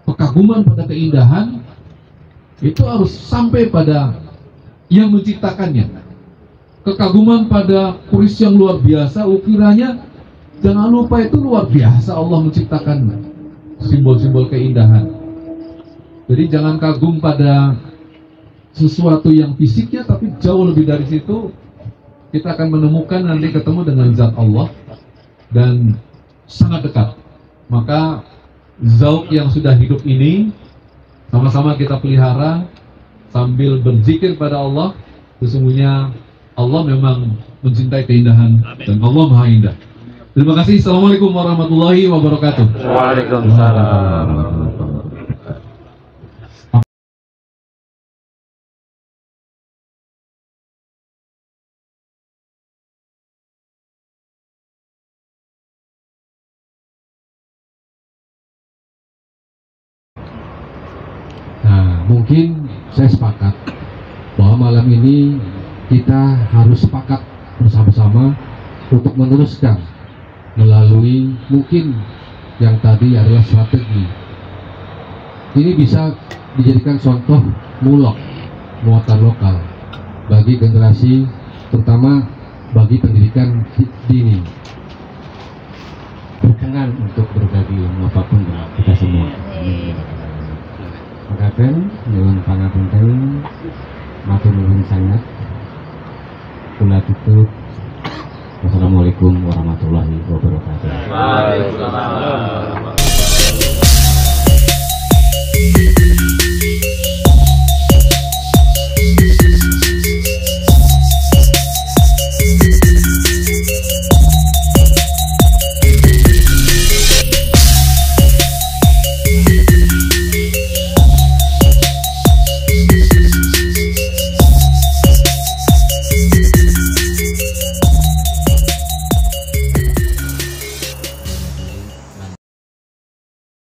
Kekaguman pada keindahan itu harus sampai pada yang menciptakannya. Kekaguman pada kuris yang luar biasa, ukirannya jangan lupa itu luar biasa, Allah menciptakan simbol-simbol keindahan. Jadi jangan kagum pada sesuatu yang fisiknya, tapi jauh lebih dari situ kita akan menemukan nanti ketemu dengan zat Allah dan sangat dekat. Maka zauq yang sudah hidup ini sama-sama kita pelihara sambil berzikir pada Allah. Sesungguhnya Allah memang mencintai keindahan dan Allah Maha Indah. Terima kasih. Assalamualaikum warahmatullahi wabarakatuh. Waalaikumsalam. Mungkin saya sepakat bahwa malam ini kita harus sepakat bersama-sama untuk meneruskan melalui mungkin yang tadi adalah strategi. Ini bisa dijadikan contoh muatan lokal bagi generasi, terutama bagi pendidikan dini, berkenan untuk berbagi ilmu apapun dengan kita semua. Makaten, nyuwun pangapunten, matur nuwun sangat. Kula tutup. Wassalamualaikum warahmatullahi wabarakatuh. Waalaikumsalam.